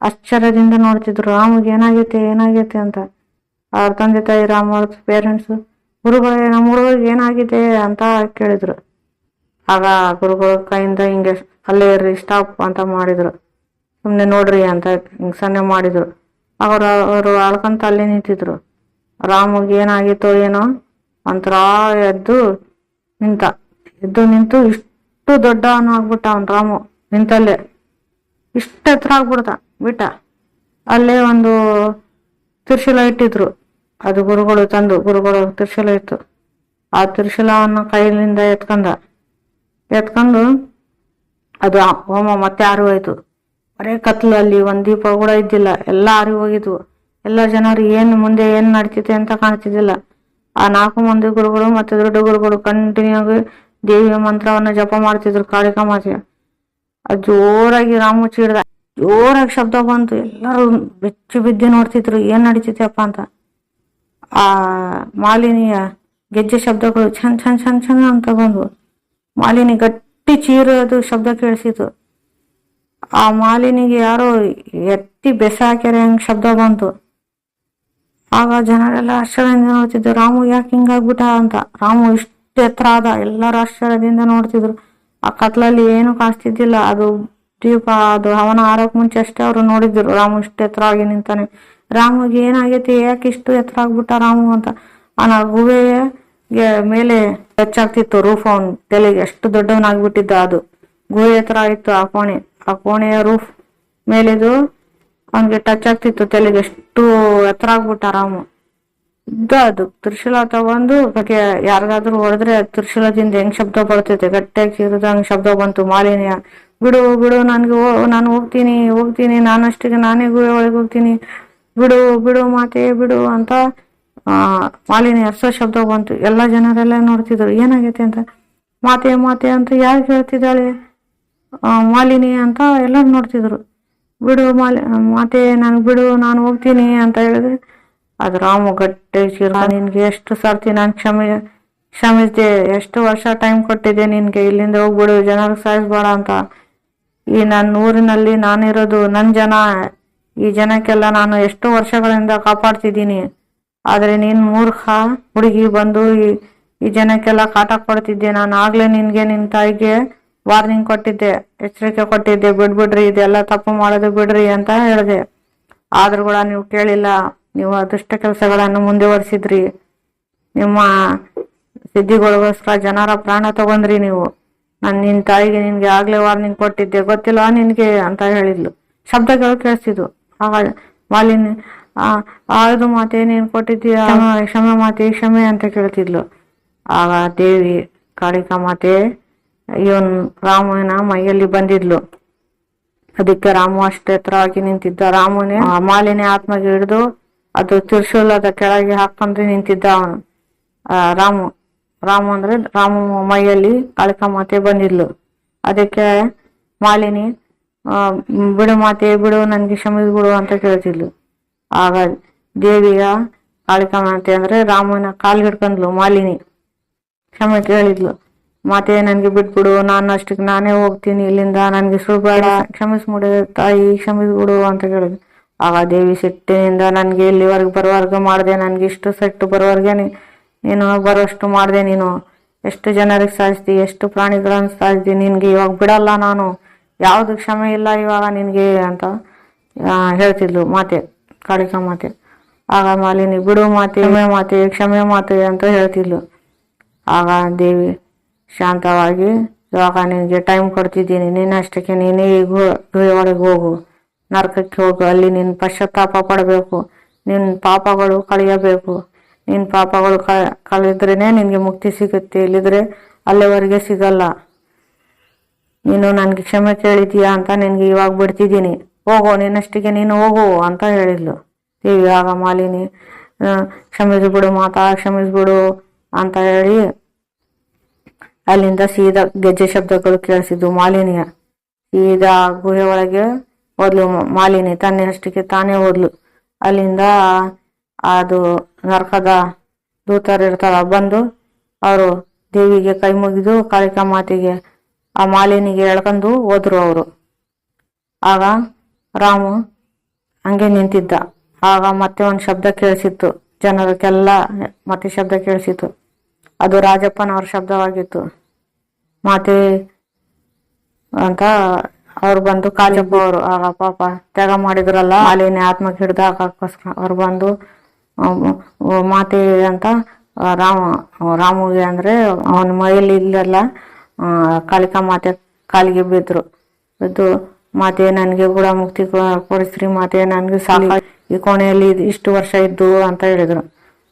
ಆಶ್ಚರ್ಯದಿಂದ ನೋಡ್ತಿದ್ರು. ರಾಮುಗೆ ಏನಾಗೈತೆ ಅಂತ. ಅವ್ರ ತಂದೆ ತಾಯಿ ರಾಮ ಅವ್ರ ಪೇರೆಂಟ್ಸ್ ಗುರುಗಳೇ ನಮ್ಮ ಹುಡುಗರಿಗೆ ಏನಾಗಿದೆ ಅಂತ ಕೇಳಿದ್ರು. ಆಗ ಗುರುಗಳ ಕೈಯಿಂದ ಹಿಂಗೆ ಅಲ್ಲೇ ಇರ್ರಿ, ಸ್ಟಾಪ್ ಅಂತ ಮಾಡಿದ್ರು. ಸುಮ್ಮನೆ ನೋಡ್ರಿ ಅಂತ ಹಿಂಗೆ ಸನ್ನೆ ಮಾಡಿದ್ರು. ಅವರು ಅಳ್ಕೊಂತ ಅಲ್ಲೇ ನಿಂತಿದ್ರು. ರಾಮುಗೆ ಏನಾಗಿತ್ತೋ ಏನೋ ಒಂಥರ ಎದ್ದು ನಿಂತು ಇಷ್ಟು ದೊಡ್ಡವನು ಆಗ್ಬಿಟ್ಟ. ಅವನ್ ರಾಮು ನಿಂತಲ್ಲೇ ಇಷ್ಟು ಎತ್ತರ ಬಿಟ್ಟ. ಅಲ್ಲೇ ಒಂದು ತ್ರಿಶೂಲ ಇಟ್ಟಿದ್ರು. ಅದು ಗುರುಗಳು ತ್ರಿಶೂಲ ಇತ್ತು. ಆ ತ್ರಿಶೂಲವನ್ನು ಕೈಲಿಂದ ಎತ್ಕೊಂಡು ಅದು ಹೋಮ ಮತ್ತೆ ಆರಿ ಹೋಯ್ತು. ಬರೇ ಕತ್ಲಲ್ಲಿ ಒಂದ್ ದೀಪ ಕೂಡ ಇದ್ದಿಲ್ಲ. ಎಲ್ಲ ಆರಿ ಹೋಗಿದ್ವು. ಎಲ್ಲ ಜನರು ಮುಂದೆ ಏನ್ ನಡ್ತಿದೆ ಅಂತ ಕಾಣ್ತಿದ್ದಿಲ್ಲ. ಆ 4 ಮಂದಿ ಗುರುಗಳು ಮತ್ತೆ ದೊಡ್ಡ ಗುರುಗಳು ಕಂಟಿನ್ಯೂ ಆಗಿ ದೇವಿಯ ಮಂತ್ರವನ್ನು ಜಪ ಮಾಡ್ತಿದ್ರು. ಕಾಳಿಕಾ ಮಾತೆಯ ಅದು ಜೋರಾಗಿ ರಾಮು ಚೀಡ್ದ. ಜೋರಾಗಿ ಶಬ್ದ ಬಂತು. ಎಲ್ಲರೂ ಬೆಚ್ಚಿ ಬಿದ್ದಿ ನೋಡ್ತಿದ್ರು ಏನ್ ನಡೀತಿದ್ಯಪ್ಪ ಅಂತ. ಆ ಮಾಲಿನಿಯ ಗೆಜ್ಜೆ ಶಬ್ದಗಳು ಛನ್ ಛನ್ ಛನ್ ಛನ್ ಅಂತ ಬಂದ್ವು. ಮಾಲಿನಿ ಗಟ್ಟಿ ಚೀರೋದು ಶಬ್ದ ಕೇಳಿಸಿತು. ಆ ಮಾಲಿನಿಗೆ ಯಾರೋ ಎತ್ತಿ ಬೆಸ ಹಾಕ್ಯಾರ ಹಂಗ್ ಶಬ್ದ ಬಂತು. ಆಗ ಜನರೆಲ್ಲ ಆಶ್ಚರ್ಯದಿಂದ ನೋಡ್ತಿದ್ರು. ರಾಮು ಯಾಕೆ ಹಿಂಗಾಗ್ಬಿಟ್ಟ ಅಂತ. ರಾಮು ಇಷ್ಟು ಎತ್ತರ ಆದ. ಎಲ್ಲರೂ ಆಶ್ಚರ್ಯದಿಂದ ನೋಡ್ತಿದ್ರು. ಆ ಕತ್ಲಲ್ಲಿ ಏನು ಕಾಣಿಸ್ತಿದ್ದಿಲ್ಲ. ಅದು ದೀಪ ಅದು ಅವನ ಆರಕ್ ಮುಂಚೆ ಅಷ್ಟೇ ಅವ್ರು ನೋಡಿದ್ರು ರಾಮು ಇಷ್ಟು ಎತ್ತರ ಆಗಿ ನಿಂತಾನೆ. ರಾಮುಗೆ ಏನಾಗೈತಿ, ಯಾಕೆ ಇಷ್ಟು ಎತ್ತರ ಆಗ್ಬಿಟ್ಟ ರಾಮು ಅಂತ. ಅವನ ಗುಹೆಗೆ ಮೇಲೆ ಟಚ್ ಆಗ್ತಿತ್ತು ರೂಫ್. ಅವನ್ ತಲೆಗೆ ಎಷ್ಟು ದೊಡ್ಡವನಾಗ್ಬಿಟ್ಟಿದ್ದ. ಅದು ಗುಹೆ ಎತ್ತರ ಇತ್ತು ಆ ಕೋಣೆಯ ರೂಫ್ ಮೇಲಿದು ಅವನ್ಗೆ ಟಚ್ ಆಗ್ತಿತ್ತು ತಲೆಗೆ. ಎಷ್ಟು ಎತ್ತರ ಆಗ್ಬಿಟ್ಟ ರಾಮು. ಅದು ತ್ರಿಶೂಲ ತಗೊಂಡು ಯಾರಿಗಾದ್ರೂ ಹೊಡೆದ್ರೆ ತ್ರಿಶೂಲದಿಂದ ಹೆಂಗ್ ಶಬ್ದ ಬರ್ತೈತೆ, ಗಟ್ಟಿಯಾಗಿ ಚೀರಿದಂಗ್ ಶಬ್ದ ಬಂತು. ಮಾಲಿನ್ಯ ಬಿಡು ನಾನು ಹೋಗ್ತೀನಿ ನಾನಷ್ಟಿಗೆ ನಾನೇ ಗುಹೆ ಒಳಗೆ ಹೋಗ್ತೀನಿ, ಬಿಡು ಮಾತೆ ಬಿಡು ಅಂತ ಮಾಲಿನಿ ಹರ್ಸೋ ಶಬ್ದ ಬಂತು. ಎಲ್ಲ ಜನರೆಲ್ಲ ನೋಡ್ತಿದ್ರು ಏನಾಗೈತೆ ಅಂತ. ಮಾತೆ ಅಂತ ಯಾರು ಹೇಳ್ತಿದ್ದಾಳೆ ಮಾಲಿನಿ ಅಂತ ಎಲ್ಲರೂ ನೋಡ್ತಿದ್ರು. ಮಾತೆ ನಾನು ಹೋಗ್ತೀನಿ ಅಂತ ಹೇಳಿದ್ರೆ ಅದು ರಾಮು ಗಟ್ಟಿ ನಿನ್ಗೆ ಎಷ್ಟು ಸರ್ತಿ ನಾನು ಕ್ಷಮಿಸಿದೆ, ಎಷ್ಟು ವರ್ಷ ಟೈಮ್ ಕೊಟ್ಟಿದ್ದೆ ನಿನ್ಗೆ, ಇಲ್ಲಿಂದ ಹೋಗ್ಬಿಡು, ಜನರಿಗೆ ಸಾಯಿಸ್ಬೇಡ ಅಂತ. ಈ ನನ್ನ ಊರಿನಲ್ಲಿ ನಾನಿರೋದು ನನ್ನ ಜನ, ಈ ಜನಕ್ಕೆಲ್ಲ ನಾನು ಎಷ್ಟು ವರ್ಷಗಳಿಂದ ಕಾಪಾಡ್ತಿದ್ದೀನಿ. ಆದ್ರೆ ನೀನ್ ಮೂರ್ಖ ಹುಡುಗಿ ಬಂದು ಈ ಜನಕ್ಕೆಲ್ಲ ಕಾಟ ಕೊಡ್ತಿದ್ದೆ. ನಾನು ಆಗ್ಲೇ ನಿನ್ಗೆ ನಿನ್ ತಾಯಿಗೆ ವಾರ್ನಿಂಗ್ ಕೊಟ್ಟಿದ್ದೆ, ಎಚ್ಚರಿಕೆ ಕೊಟ್ಟಿದ್ದೆ, ಬಿಡ್ಬಿಡ್ರಿ, ಇದೆಲ್ಲ ತಪ್ಪು ಮಾಡೋದು ಬಿಡ್ರಿ ಅಂತ ಹೇಳಿದೆ. ಆದ್ರೂ ಕೂಡ ನೀವು ಕೇಳಿಲ್ಲ. ನೀವು ಅದೃಷ್ಟ ಕೆಲಸಗಳನ್ನು ಮುಂದುವರಿಸಿದ್ರಿ. ನಿಮ್ಮ ಸಿದ್ಧಿಗಳಿಗೋಸ್ಕರ ಜನರ ಪ್ರಾಣ ತಗೊಂಡ್ರಿ ನೀವು. ನಿನ್ ತಾಯಿಗೆ ನಿನ್ಗೆ ಆಗ್ಲೇ ವಾರ್ನಿಂಗ್ ಕೊಟ್ಟಿದ್ದೆ, ಗೊತ್ತಿಲ್ಲ ನಿನ್ಗೆ ಅಂತ ಹೇಳಿದ್ಲು. ಶಬ್ದಗಳು ಕೇಳಿಸಿದ್ವು. ಆಗ ಮಾಲಿನಿ ಆಯ್ದು ಮಾತೆ ನೀನ್ ಕೊಟ್ಟಿದ್ದೀಯ, ಕ್ಷಮೆ ಮಾತೆ, ಕ್ಷಮೆ ಅಂತ ಕೇಳ್ತಿದ್ಲು. ಆಗ ದೇವಿ ಕಾಳಿಕಾ ಮಾತೆ ಇವನ್ ರಾಮನ ಮೈಯಲ್ಲಿ ಬಂದಿದ್ಲು. ಅದಕ್ಕೆ ರಾಮು ಅಷ್ಟೇ ಎತ್ತರವಾಗಿ ನಿಂತಿದ್ದ. ರಾಮುನೇ ಮಾಲಿನಿ ಆತ್ಮಗೆ ಹಿಡಿದು ಅದು ತ್ರಿಶೂಲದ ಕೆಳಗೆ ಹಾಕೊಂಡು ನಿಂತಿದ್ದ ಅವನು. ರಾಮು ಅಂದ್ರೆ ರಾಮು ಮೈಯಲ್ಲಿ ಕಾಳಿಕಾ ಮಾತೆ ಬಂದಿದ್ಲು. ಅದಕ್ಕೆ ಮಾಲಿನಿ ಬಿಡು ಮಾತೆ ಬಿಡು, ನನ್ಗೆ ಕ್ಷಮಿಸ್ಬಿಡು ಅಂತ ಕೇಳ್ತಿದ್ಲು. ಆಗ ದೇವಿಯ ಕಾಳಿಕಾ ಮಾತೆ ಅಂದ್ರೆ ರಾಮನ ಕಾಲ್ ಹಿಡ್ಕೊಂಡ್ಲು ಮಾಲಿನಿ. ಕ್ಷಮೆ ಕೇಳಿದ್ಲು. ಮಾತೆ ನನ್ಗೆ ಬಿಟ್ಬಿಡು, ನಾನು ಅಷ್ಟಕ್ಕೆ ನಾನೇ ಹೋಗ್ತೀನಿ ಇಲ್ಲಿಂದ, ನನ್ಗೆ ಸುಳ್ಬೇಡ, ಕ್ಷಮಿಸ್ಬಿಡು ತಾಯಿ, ಕ್ಷಮಿಸ್ಬಿಡು ಅಂತ ಕೇಳಿದ್ಲು. ಆಗ ದೇವಿ ಸಿಟ್ಟಿನಿಂದ ನನ್ಗೆ ಇಲ್ಲಿವರೆಗೆ ಬರುವವರೆಗೆ ಮಾಡಿದೆ, ನನ್ಗೆ ಇಷ್ಟು ಸೆಟ್ಟು ಬರುವವರೆಗೆ ನೀನು ಬರೋಷ್ಟು ಮಾಡಿದೆ, ನೀನು ಎಷ್ಟು ಜನರಿಗೆ ಸಾಯಿಸ್ತಿ, ಎಷ್ಟು ಪ್ರಾಣಿಗಳನ್ನು ಸಾಯಿಸ್ತಿ, ನಿನ್ಗೆ ಇವಾಗ ಬಿಡಲ್ಲ ನಾನು, ಯಾವ್ದು ಕ್ಷಮೆ ಇಲ್ಲ ಇವಾಗ ನಿನ್ಗೆ ಅಂತ ಹೇಳ್ತಿದ್ಲು ಮಾತೆ, ಕಾಳಿಕಾ ಮಾತೆ. ಆಗ ಮಾಲಿನಿ ಬಿಡು ಮಾತೆ, ಕ್ಷಮೆ ಮಾತೆ ಅಂತ ಹೇಳ್ತಿದ್ಲು. ಆಗ ದೇವಿ ಶಾಂತವಾಗಿ, ಇವಾಗ ನಿನಗೆ ಟೈಮ್ ಕೊಡ್ತಿದ್ದೀನಿ, ನೀನಷ್ಟಕ್ಕೆ ನೀನೇ ಈ ಗುಹೆ ಒಳಗೆ ಹೋಗು, ನರಕಕ್ಕೆ ಹೋಗು, ಅಲ್ಲಿ ನೀನು ಪಶ್ಚಾತ್ತಾಪ ಪಡಬೇಕು, ನಿನ್ನ ಪಾಪಗಳು ಕಳೆಯಬೇಕು. ನಿನ್ನ ಪಾಪಗಳು ಕಳೆದ್ರೇನೆ ನಿನಗೆ ಮುಕ್ತಿ ಸಿಗುತ್ತೆ, ಇಲ್ಲಿದ್ರೆ ಅಲ್ಲಿವರೆಗೆ ಸಿಗಲ್ಲ. ನೀನು ನನಗೆ ಕ್ಷಮೆ ಕೇಳಿದೀಯಾ ಅಂತ ನಿನಗೆ ಇವಾಗ ಬಿಡ್ತಿದ್ದೀನಿ, ಹೋಗು, ನಿನ್ನಷ್ಟಿಗೆ ನೀನು ಹೋಗು ಅಂತ ಹೇಳಿದ್ಲು ದೇವಿ. ಆಗ ಮಾಲಿನಿ ಕ್ಷಮಿಸ್ಬಿಡು ಮಾತಾ, ಕ್ಷಮಿಸ್ಬಿಡು ಅಂತ ಹೇಳಿ ಅಲ್ಲಿಂದ ಸೀದಾ ಗೆಜ್ಜೆ ಶಬ್ದಗಳು ಕೇಳಿಸಿದ್ವು. ಮಾಲಿನಿಯ ಸೀದಾ ಗುಹೆ ಒಳಗೆ ಹೋದ್ಲು ಮಾಲಿನಿ, ತನ್ನಷ್ಟಕ್ಕೆ ತಾನೇ ಹೋದ್ಲು. ಅಲ್ಲಿಂದ ಅದು ನರಕದ ದೂತರು ಇರ್ತಾರ, ಬಂದು ಅವರು ದೇವಿಗೆ ಕೈ ಮುಗಿದು ಕಾಳಿಕಾ ಮಾತೆಗೆ ಆ ಮಾಲಿನಿಗೆ ಎಳ್ಕೊಂಡು ಹೋದ್ರು ಅವರು. ಆಗ ರಾಮು ಹಂಗೆ ನಿಂತಿದ್ದ. ಆಗ ಮತ್ತೆ ಒಂದು ಶಬ್ದ ಕೇಳಿಸಿತ್ತು, ಜನರಿಗೆಲ್ಲ ಮತ್ತೆ ಶಬ್ದ ಕೇಳಿಸಿತ್ತು. ಅದು ರಾಜಪ್ಪನವ್ರ ಶಬ್ದವಾಗಿತ್ತು. ಮಾತೆ ಅಂತ ಅವ್ರು ಬಂದು ಕಾಜಪ್ಪ ಅವರು ಆಗ ಪಾಪ ತ್ಯಾಗ ಮಾಡಿದ್ರಲ್ಲ, ಮಾಲಿನಿ ಆತ್ಮಕ್ಕೆ ಹಿಡ್ದು ಹಾಕೋಸ್ಕರ ಅವ್ರು ಬಂದು ಮಾತೆ ಅಂತ ರಾಮುಗೆ ಅಂದ್ರೆ ಅವನ ಮೈಯಲ್ಲಿ ಇಲ್ಲೆಲ್ಲ ಕಾಳಿಕಾ ಮಾತೆ ಕಾಲಿಗೆ ಬಿದ್ದು ಮಾತೆ ನನಗೆ ಕೂಡ ಮುಕ್ತಿ ಕೊಡಿಸ್ರಿ ಮಾತೆ, ನನ್ಗೆ ಸಾಕ ಈ ಕೋಣೆಯಲ್ಲಿ ಇಷ್ಟು ವರ್ಷ ಇದ್ದು ಅಂತ ಹೇಳಿದ್ರು.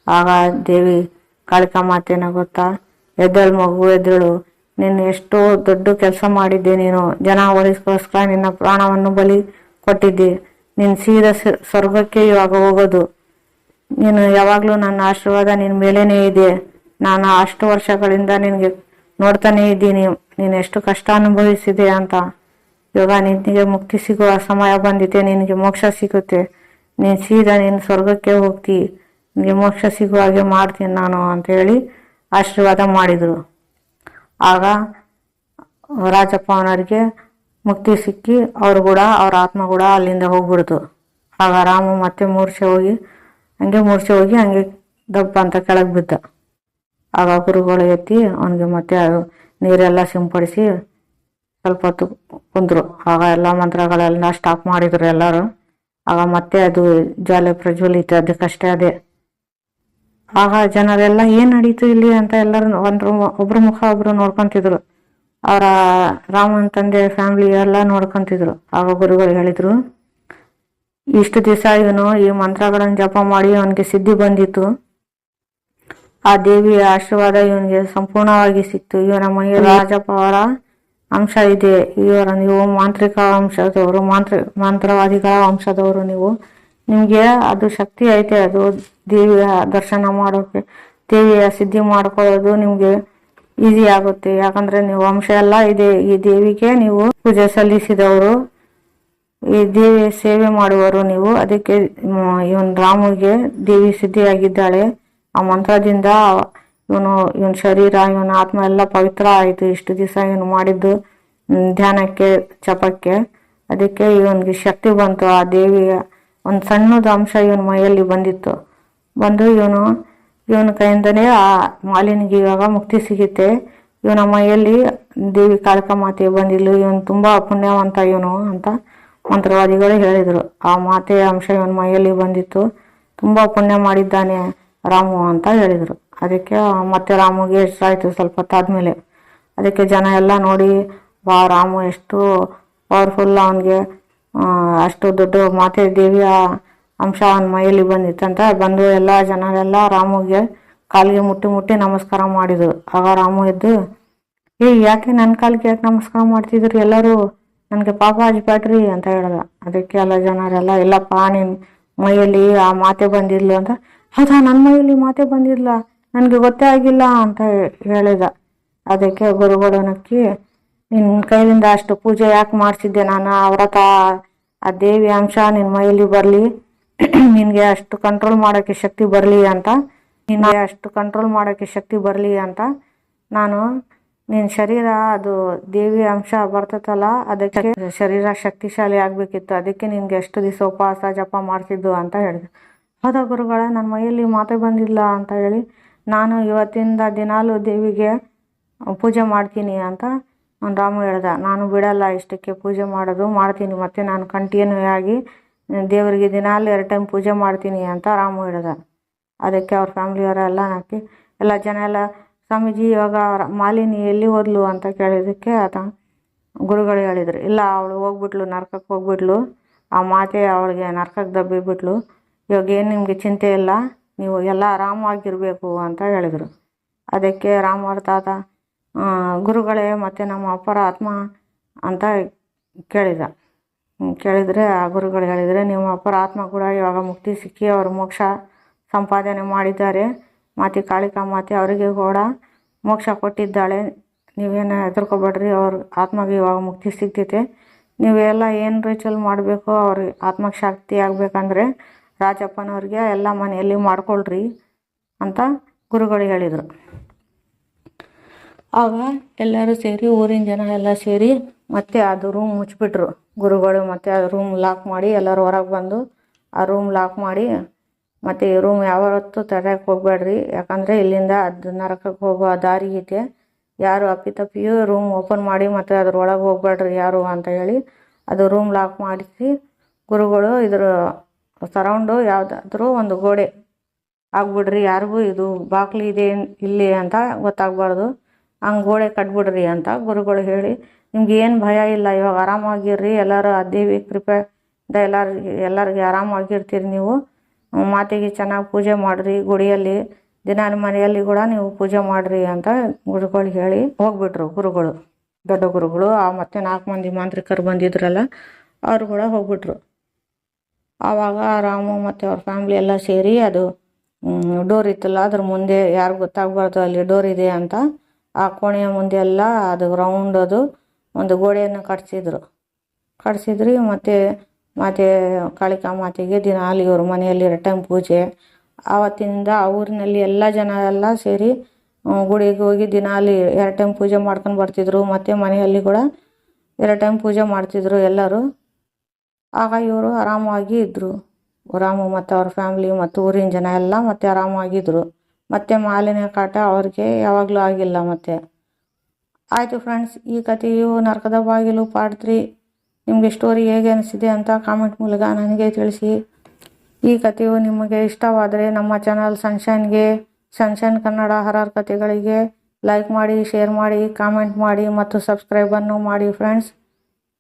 ಆಗ ದೇವಿ ಕಾಳಿಕಾ ಮಾತೆನ ಗೊತ್ತಾ, ಎದ್ದೇಳು ಮಗು ಎದ್ದೇಳು, ನೀನು ಎಷ್ಟು ದೊಡ್ಡ ಕೆಲಸ ಮಾಡಿದ್ದೆ, ನೀನು ಜನ ಉಳಿಸ್ಕೋಸ್ಕರ ನಿನ್ನ ಪ್ರಾಣವನ್ನು ಬಲಿ ಕೊಟ್ಟಿದ್ದೆ, ನೀನು ಸೀದಾ ಸ್ವರ್ಗಕ್ಕೆ ಇವಾಗ ಹೋಗೋದು, ನೀನು ಯಾವಾಗ್ಲೂ ನನ್ನ ಆಶೀರ್ವಾದ ನಿನ್ ಮೇಲೇನೆ ಇದೆ, ನಾನು ಅಷ್ಟು ವರ್ಷಗಳಿಂದ ನಿನ್ಗೆ ನೋಡ್ತಾನೆ ಇದ್ದೀನಿ, ನೀನು ಎಷ್ಟು ಕಷ್ಟ ಅನುಭವಿಸಿದೆ ಅಂತ. ಇವಾಗ ನಿನಗೆ ಮುಕ್ತಿ ಸಿಗುವ ಸಮಯ ಬಂದಿದೆ, ನಿನಗೆ ಮೋಕ್ಷ ಸಿಗುತ್ತೆ, ನೀನು ಸೀದಾ ನೀನು ಸ್ವರ್ಗಕ್ಕೆ ಹೋಗ್ತಿ, ನಿನಗೆ ಮೋಕ್ಷ ಸಿಗುವ ಹಾಗೆ ಮಾಡ್ತೀನಿ ನಾನು ಅಂತ ಹೇಳಿ ಆಶೀರ್ವಾದ ಮಾಡಿದ್ರು. ಆಗ ರಾಜಪ್ಪ ಅವನವ್ರಿಗೆ ಮುಕ್ತಿ ಸಿಕ್ಕಿ ಅವ್ರು ಕೂಡ ಅವ್ರ ಆತ್ಮ ಕೂಡ ಅಲ್ಲಿಂದ ಹೋಗ್ಬಿಡ್ತು. ಆಗ ರಾಮು ಮತ್ತೆ ಮೂರ್ಛೆ ಹೋಗಿ ಹಂಗೆ ದಪ್ಪ ಅಂತ ಕೆಳಗೆ ಬಿದ್ದ. ಆಗ ಗುರುಗಳು ಎತ್ತಿ ಅವನಿಗೆ ಮತ್ತೆ ನೀರೆಲ್ಲ ಸಿಂಪಡಿಸಿ ಸ್ವಲ್ಪ ಹೊತ್ತು ಕುಂದ್ರು. ಆಗ ಎಲ್ಲ ಮಂತ್ರಗಳೆಲ್ಲ ಸ್ಟಾಪ್ ಮಾಡಿದ್ರು ಎಲ್ಲರೂ. ಆಗ ಮತ್ತೆ ಅದು ಜ್ವಾಲೆ ಪ್ರಜ್ವಲಿತ, ಅದಕ್ಕಷ್ಟೇ ಅದೇ. ಆಗ ಜನರೆಲ್ಲ ಏನ್ ನಡೀತು ಇಲ್ಲಿ ಅಂತ ಎಲ್ಲರೂ ಒಬ್ರು ಮುಖ ಒಬ್ರು ನೋಡ್ಕೊಂತಿದ್ರು. ಅವರ ರಾಮನ್ ತಂದೆ ಫ್ಯಾಮಿಲಿ ಎಲ್ಲ ನೋಡ್ಕೊಂತಿದ್ರು. ಆಗ ಗುರುಗಳು ಹೇಳಿದ್ರು, ಇಷ್ಟು ದಿವಸ ಇವನು ಈ ಮಂತ್ರಗಳನ್ನು ಜಪ ಮಾಡಿ ಅವನಿಗೆ ಸಿದ್ಧಿ ಬಂದಿತ್ತು, ಆ ದೇವಿಯ ಆಶೀರ್ವಾದ ಇವನಿಗೆ ಸಂಪೂರ್ಣವಾಗಿ ಸಿಕ್ತು, ಇವನ ಮೈಯಲ್ಲಿ ರಾಜಪ್ಪ ಅವರ ಅಂಶ ಇದೆ, ನೀವು ಮಾಂತ್ರಿಕ ವಂಶದವರು, ಮಂತ್ರವಾದಿಗಳ ವಂಶದವರು, ನಿಮ್ಗೆ ಅದು ಶಕ್ತಿ ಐತೆ, ಅದು ದೇವಿಯ ದರ್ಶನ ಮಾಡೋಕೆ, ದೇವಿಯ ಸಿದ್ಧಿ ಮಾಡ್ಕೊಳ್ಳೋದು ನಿಮ್ಗೆ ಈಸಿ ಆಗುತ್ತೆ. ಯಾಕಂದ್ರೆ ನೀವು ವಂಶ ಎಲ್ಲ ಇದೆ, ಈ ದೇವಿಗೆ ನೀವು ಪೂಜೆ ಸಲ್ಲಿಸಿದವರು, ಈ ದೇವಿ ಸೇವೆ ಮಾಡುವರು ನೀವು. ಅದಕ್ಕೆ ಇವನ್ ರಾಮುಗೆ ದೇವಿ ಸಿದ್ಧಿಯಾಗಿದ್ದಾಳೆ. ಆ ಮಂತ್ರದಿಂದ ಇವನ ಶರೀರ, ಇವನ ಆತ್ಮ ಎಲ್ಲ ಪವಿತ್ರ ಆಯಿತು. ಇಷ್ಟು ದಿವಸ ಇವನು ಮಾಡಿದ್ದು ಧ್ಯಾನಕ್ಕೆ, ಜಪಕ್ಕೆ. ಅದಕ್ಕೆ ಇವನಿಗೆ ಶಕ್ತಿ ಬಂತು. ಆ ದೇವಿಯ ಒಂದು ಸಣ್ಣದ ಅಂಶ ಇವನ ಮೈಯಲ್ಲಿ ಬಂದಿತ್ತು. ಬಂದು ಇವನ ಕೈಯಿಂದನೇ ಆ ಮಾಲಿನಿಗೆ ಇವಾಗ ಮುಕ್ತಿ ಸಿಗುತ್ತೆ. ಇವನ ಮೈಯಲ್ಲಿ ದೇವಿ ಕಾಳಿಕಾ ಮಾತೆ ಬಂದಿಲ್ಲ. ಇವನು ತುಂಬಾ ಪುಣ್ಯವಂತ ಇವನು ಅಂತ ಮಂತ್ರವಾದಿಗಳು ಹೇಳಿದರು. ಆ ಮಾತೆಯ ಅಂಶ ಇವನ ಮೈಯಲ್ಲಿ ಬಂದಿತ್ತು. ತುಂಬಾ ಪುಣ್ಯ ಮಾಡಿದ್ದಾನೆ ರಾಮು ಅಂತ ಹೇಳಿದರು. ಅದಕ್ಕೆ ಮತ್ತೆ ರಾಮುಗೆ ಎಷ್ಟಾಯ್ತು ಸ್ವಲ್ಪ ಹೊತ್ತಾದ್ಮೇಲೆ. ಅದಕ್ಕೆ ಜನ ಎಲ್ಲ ನೋಡಿ, ವಾ ರಾಮು ಎಷ್ಟು ಪವರ್ಫುಲ್, ಅವನಿಗೆ ಅಷ್ಟು ದೊಡ್ಡ ಮಾತೆ ದೇವಿಯ ಅಂಶ ಅವನ ಮೈಯಲ್ಲಿ ಬಂದಿತ್ತಂತ ಬಂದು ಎಲ್ಲ ಜನರೆಲ್ಲ ರಾಮುಗೆ ಕಾಲಿಗೆ ಮುಟ್ಟಿ ನಮಸ್ಕಾರ ಮಾಡಿದ್ರು. ಆಗ ರಾಮು ಎದ್ದು, ಯಾಕೆ ನನ್ನ ಕಾಲಿಗೆ ಯಾಕೆ ನಮಸ್ಕಾರ ಮಾಡ್ತಿದ್ರು ಎಲ್ಲರೂ, ನನಗೆ ಪಾಪ ಹಚ್ಬೇಡ್ರಿ ಅಂತ ಹೇಳ್ದ. ಅದಕ್ಕೆ ಎಲ್ಲ ಜನರೆಲ್ಲ, ಇಲ್ಲಪ್ಪ ನಿನ್ ಮೈಯಲ್ಲಿ ಆ ಮಾತೆ ಬಂದಿರ್ಲಿ ಅಂತ. ಹೌದಾ, ನನ್ನ ಮೈಯಲ್ಲಿ ಮಾತೆ ಬಂದಿರ್ಲ, ನನಗೆ ಗೊತ್ತೇ ಆಗಿಲ್ಲ ಅಂತ ಹೇಳಿದ. ಅದಕ್ಕೆ ಗುರುಗಳು ನಕ್ಕಿ, ನಿನ್ನ ಕೈಲಿಂದ ಅಷ್ಟು ಪೂಜೆ ಯಾಕೆ ಮಾಡಿಸಿದ್ದೆ ನಾನು, ವ್ರತ, ಆ ದೇವಿ ಅಂಶ ನಿನ್ನ ಮೈಯಲ್ಲಿ ಬರಲಿ, ನಿನಗೆ ಅಷ್ಟು ಕಂಟ್ರೋಲ್ ಮಾಡೋಕ್ಕೆ ಶಕ್ತಿ ಬರಲಿ ಅಂತ ನಾನು ನಿನ್ನ ಶರೀರ ಅದು ದೇವಿ ಅಂಶ ಬರ್ತದಲ್ಲ, ಅದಕ್ಕೆ ಶರೀರ ಶಕ್ತಿಶಾಲಿ ಆಗಬೇಕಿತ್ತು. ಅದಕ್ಕೆ ನಿನಗೆ ಎಷ್ಟು ದಿವಸ ಉಪವಾಸ ಜಪ ಮಾಡ್ತಿದ್ದು ಅಂತ ಹೇಳಿದೆ. ಹೌದಾ ಗುರುಗಳ, ನನ್ನ ಮೈಯಲ್ಲಿ ಮಾತೆ ಬಂದಿಲ್ಲ ಅಂತ ಹೇಳಿ ನಾನು ಇವತ್ತಿಂದ ದಿನಾಲು ದೇವಿಗೆ ಪೂಜೆ ಮಾಡ್ತೀನಿ ಅಂತ ರಾಮು ಹೇಳ್ದ. ನಾನು ಬಿಡಲ್ಲ, ಇಷ್ಟಕ್ಕೆ ಪೂಜೆ ಮಾಡ್ತೀನಿ, ಮತ್ತೆ ನಾನು ಕಂಟಿನ್ಯೂ ಆಗಿ ದೇವರಿಗೆ ದಿನಾಲು 2 ಟೈಮ್ ಪೂಜೆ ಮಾಡ್ತೀನಿ ಅಂತ ರಾಮು ಹೇಳ್ದ. ಅದಕ್ಕೆ ಅವ್ರ ಫ್ಯಾಮಿಲಿಯವರೆಲ್ಲ ನಾಕಿ ಎಲ್ಲ ಜನ ಎಲ್ಲ, ಸ್ವಾಮೀಜಿ ಇವಾಗ ಮಾಲಿನಿ ಎಲ್ಲಿ ಹೋದ್ಲು ಅಂತ ಕೇಳಿದಕ್ಕೆ ಗುರುಗಳು ಹೇಳಿದ್ರು, ಇಲ್ಲ ಅವಳು ಹೋಗ್ಬಿಟ್ಲು, ನರ್ಕಕ್ಕೆ ಹೋಗ್ಬಿಟ್ಲು, ಆ ಮಾತೆ ಅವಳಿಗೆ ನರ್ಕಕ್ಕೆ ದಬ್ಬಿಬಿಟ್ಲು, ಇವಾಗ ಏನು ನಿಮಗೆ ಚಿಂತೆ ಇಲ್ಲ, ನೀವು ಎಲ್ಲ ಆರಾಮಾಗಿರಬೇಕು ಅಂತ ಹೇಳಿದರು. ಅದಕ್ಕೆ ರಾಮವ್ರ ತಾತ, ಗುರುಗಳೇ ಮತ್ತೆ ನಮ್ಮ ಅಪ್ಪರ ಆತ್ಮ ಅಂತ ಕೇಳಿದರೆ ಆ ಗುರುಗಳು ಹೇಳಿದರೆ, ನಿಮ್ಮ ಅಪ್ಪರ ಆತ್ಮ ಕೂಡ ಇವಾಗ ಮುಕ್ತಿ ಸಿಕ್ಕಿ ಅವರು ಮೋಕ್ಷ ಸಂಪಾದನೆ ಮಾಡಿದ್ದಾರೆ. ಮಾತೆ ಕಾಳಿಕಾ ಮಾತೆ ಅವರಿಗೆ ಕೂಡ ಮೋಕ್ಷ ಕೊಟ್ಟಿದ್ದಾಳೆ, ನೀವೇನು ಹೆದರ್ಕೋಬೇಡ್ರಿ, ಅವ್ರ ಆತ್ಮಗೆ ಇವಾಗ ಮುಕ್ತಿ ಸಿಗ್ತೈತೆ. ನೀವೆಲ್ಲ ಏನು ರಿಚುವಲ್ ಮಾಡಬೇಕು, ಅವ್ರಿಗೆ ಆತ್ಮಕ್ಕೆ ಶಕ್ತಿ ಆಗಬೇಕಂದ್ರೆ ರಾಜಪ್ಪನವ್ರಿಗೆ ಎಲ್ಲ ಮನೆಯಲ್ಲಿ ಮಾಡ್ಕೊಳ್ರಿ ಅಂತ ಗುರುಗಳು ಹೇಳಿದರು. ಆಗ ಎಲ್ಲರೂ ಸೇರಿ, ಊರಿನ ಜನ ಎಲ್ಲ ಸೇರಿ ಮತ್ತೆ ಅದು ರೂಮ್ ಮುಚ್ಚಿಬಿಟ್ರು ಗುರುಗಳು. ಮತ್ತೆ ಆ ರೂಮ್ ಲಾಕ್ ಮಾಡಿ ಎಲ್ಲರೂ ಹೊರಗೆ ಬಂದು ಆ ರೂಮ್ ಲಾಕ್ ಮಾಡಿ, ಮತ್ತು ಈ ರೂಮ್ ಯಾವತ್ತೂ ತೆರೆಯಕ್ಕೆ ಹೋಗ್ಬೇಡ್ರಿ, ಯಾಕಂದರೆ ಇಲ್ಲಿಂದ ಅದು ನರಕಕ್ಕೆ ಹೋಗೋ ದಾರಿ ಐತೆ, ಯಾರು ಅಪ್ಪಿತಪ್ಪಿಯೂ ರೂಮ್ ಓಪನ್ ಮಾಡಿ ಮತ್ತು ಅದ್ರೊಳಗೆ ಹೋಗ್ಬೇಡ್ರಿ ಯಾರು ಅಂತ ಹೇಳಿ ಅದು ರೂಮ್ ಲಾಕ್ ಮಾಡಿಸಿ ಗುರುಗಳು ಇದ್ರ ಸರೌಂಡು ಯಾವುದಾದ್ರೂ ಒಂದು ಗೋಡೆ ಆಗ್ಬಿಡ್ರಿ, ಯಾರಿಗೂ ಇದು ಬಾಕ್ಲಿ ಇದೆ ಇಲ್ಲಿ ಅಂತ ಗೊತ್ತಾಗಬಾರ್ದು, ಹಂಗೆ ಗೋಡೆ ಕಟ್ಬಿಡ್ರಿ ಅಂತ ಗುರುಗಳು ಹೇಳಿ, ನಿಮ್ಗೆ ಏನು ಭಯ ಇಲ್ಲ, ಇವಾಗ ಆರಾಮಾಗಿರ್ರಿ, ಎಲ್ಲರೂ ಆ ದೇವಿ ಕೃಪೆಯಿಂದ ಎಲ್ಲರಿಗೆ ಆರಾಮಾಗಿರ್ತೀರಿ, ನೀವು ಮಾತೆಗೆ ಚೆನ್ನಾಗಿ ಪೂಜೆ ಮಾಡಿರಿ, ಗುಡಿಯಲ್ಲಿ ದಿನ ಮನೆಯಲ್ಲಿ ಕೂಡ ನೀವು ಪೂಜೆ ಮಾಡಿರಿ ಅಂತ ಗುರುಗಳು ಹೇಳಿ ಹೋಗ್ಬಿಟ್ರು ಗುರುಗಳು, ದೊಡ್ಡ ಗುರುಗಳು. ಮತ್ತು 4 ಮಂದಿ ಮಾಂತ್ರಿಕರು ಬಂದಿದ್ರಲ್ಲ ಅವರು ಕೂಡ ಹೋಗ್ಬಿಟ್ರು. ಆವಾಗ ರಾಮು ಮತ್ತು ಅವ್ರ ಫ್ಯಾಮ್ಲಿ ಎಲ್ಲ ಸೇರಿ ಅದು ಡೋರ್ ಇತ್ತಲ್ಲ ಅದ್ರ ಮುಂದೆ ಯಾರು ಗೊತ್ತಾಗಬಾರ್ದು ಅಲ್ಲಿ ಡೋರ್ ಇದೆ ಅಂತ, ಆ ಕೋಣೆಯ ಮುಂದೆ ಎಲ್ಲ ಅದು ರೌಂಡ್ ಅದು ಒಂದು ಗೋಡೆಯನ್ನು ಕಟ್ಸಿದ್ರಿ. ಮತ್ತು ಕಾಳಿಕಾ ಮಾತೆಗೆ ದಿನಾಲಿ ಇವ್ರ ಮನೆಯಲ್ಲಿ 2 ಟೈಮ್ ಪೂಜೆ. ಆವತ್ತಿನಿಂದ ಆ ಊರಿನಲ್ಲಿ ಎಲ್ಲ ಜನ ಎಲ್ಲ ಸೇರಿ ಗುಡಿಗೆ ಹೋಗಿ ದಿನಾಲಿ 2 ಟೈಮ್ ಪೂಜೆ ಮಾಡ್ಕೊಂಡು ಬರ್ತಿದ್ರು. ಮತ್ತು ಮನೆಯಲ್ಲಿ ಕೂಡ 2 ಟೈಮ್ ಪೂಜೆ ಮಾಡ್ತಿದ್ರು ಎಲ್ಲರೂ. ಆಗ ಇವರು ಆರಾಮಾಗಿ ಇದ್ದರು, ರಾಮು ಮತ್ತು ಅವ್ರ ಫ್ಯಾಮ್ಲಿ ಮತ್ತು ಊರಿನ ಜನ ಎಲ್ಲ ಮತ್ತೆ ಆರಾಮಾಗಿದ್ದರು. ಮತ್ತು ಮಾಲಿನ್ಯ ಕಾಟ ಅವ್ರಿಗೆ ಯಾವಾಗಲೂ ಆಗಿಲ್ಲ. ಮತ್ತೆ ಆಯಿತು ಫ್ರೆಂಡ್ಸ್, ಈ ಕಥೆಯು ನರಕದ ಬಾಗಿಲು ಪಾರ್ಟ್ 3 ನಿಮಗೆ ಸ್ಟೋರಿ ಹೇಗೆ ಅನಿಸಿದೆ ಅಂತ ಕಾಮೆಂಟ್ ಮೂಲಕ ನನಗೆ ತಿಳಿಸಿ. ಈ ಕಥೆಯು ನಿಮಗೆ ಇಷ್ಟವಾದರೆ ನಮ್ಮ channel sunshine Kannada horror ಕಥೆಗಳಿಗೆ like ಮಾಡಿ, ಶೇರ್ ಮಾಡಿ, ಕಾಮೆಂಟ್ ಮಾಡಿ ಮತ್ತು ಸಬ್ಸ್ಕ್ರೈಬನ್ನು ಮಾಡಿ ಫ್ರೆಂಡ್ಸ್.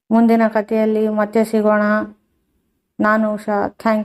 ಮುಂದಿನ ಕಥೆಯಲ್ಲಿ ಮತ್ತೆ ಸಿಗೋಣ. ನಾನು ಉಷಾ. Thank you.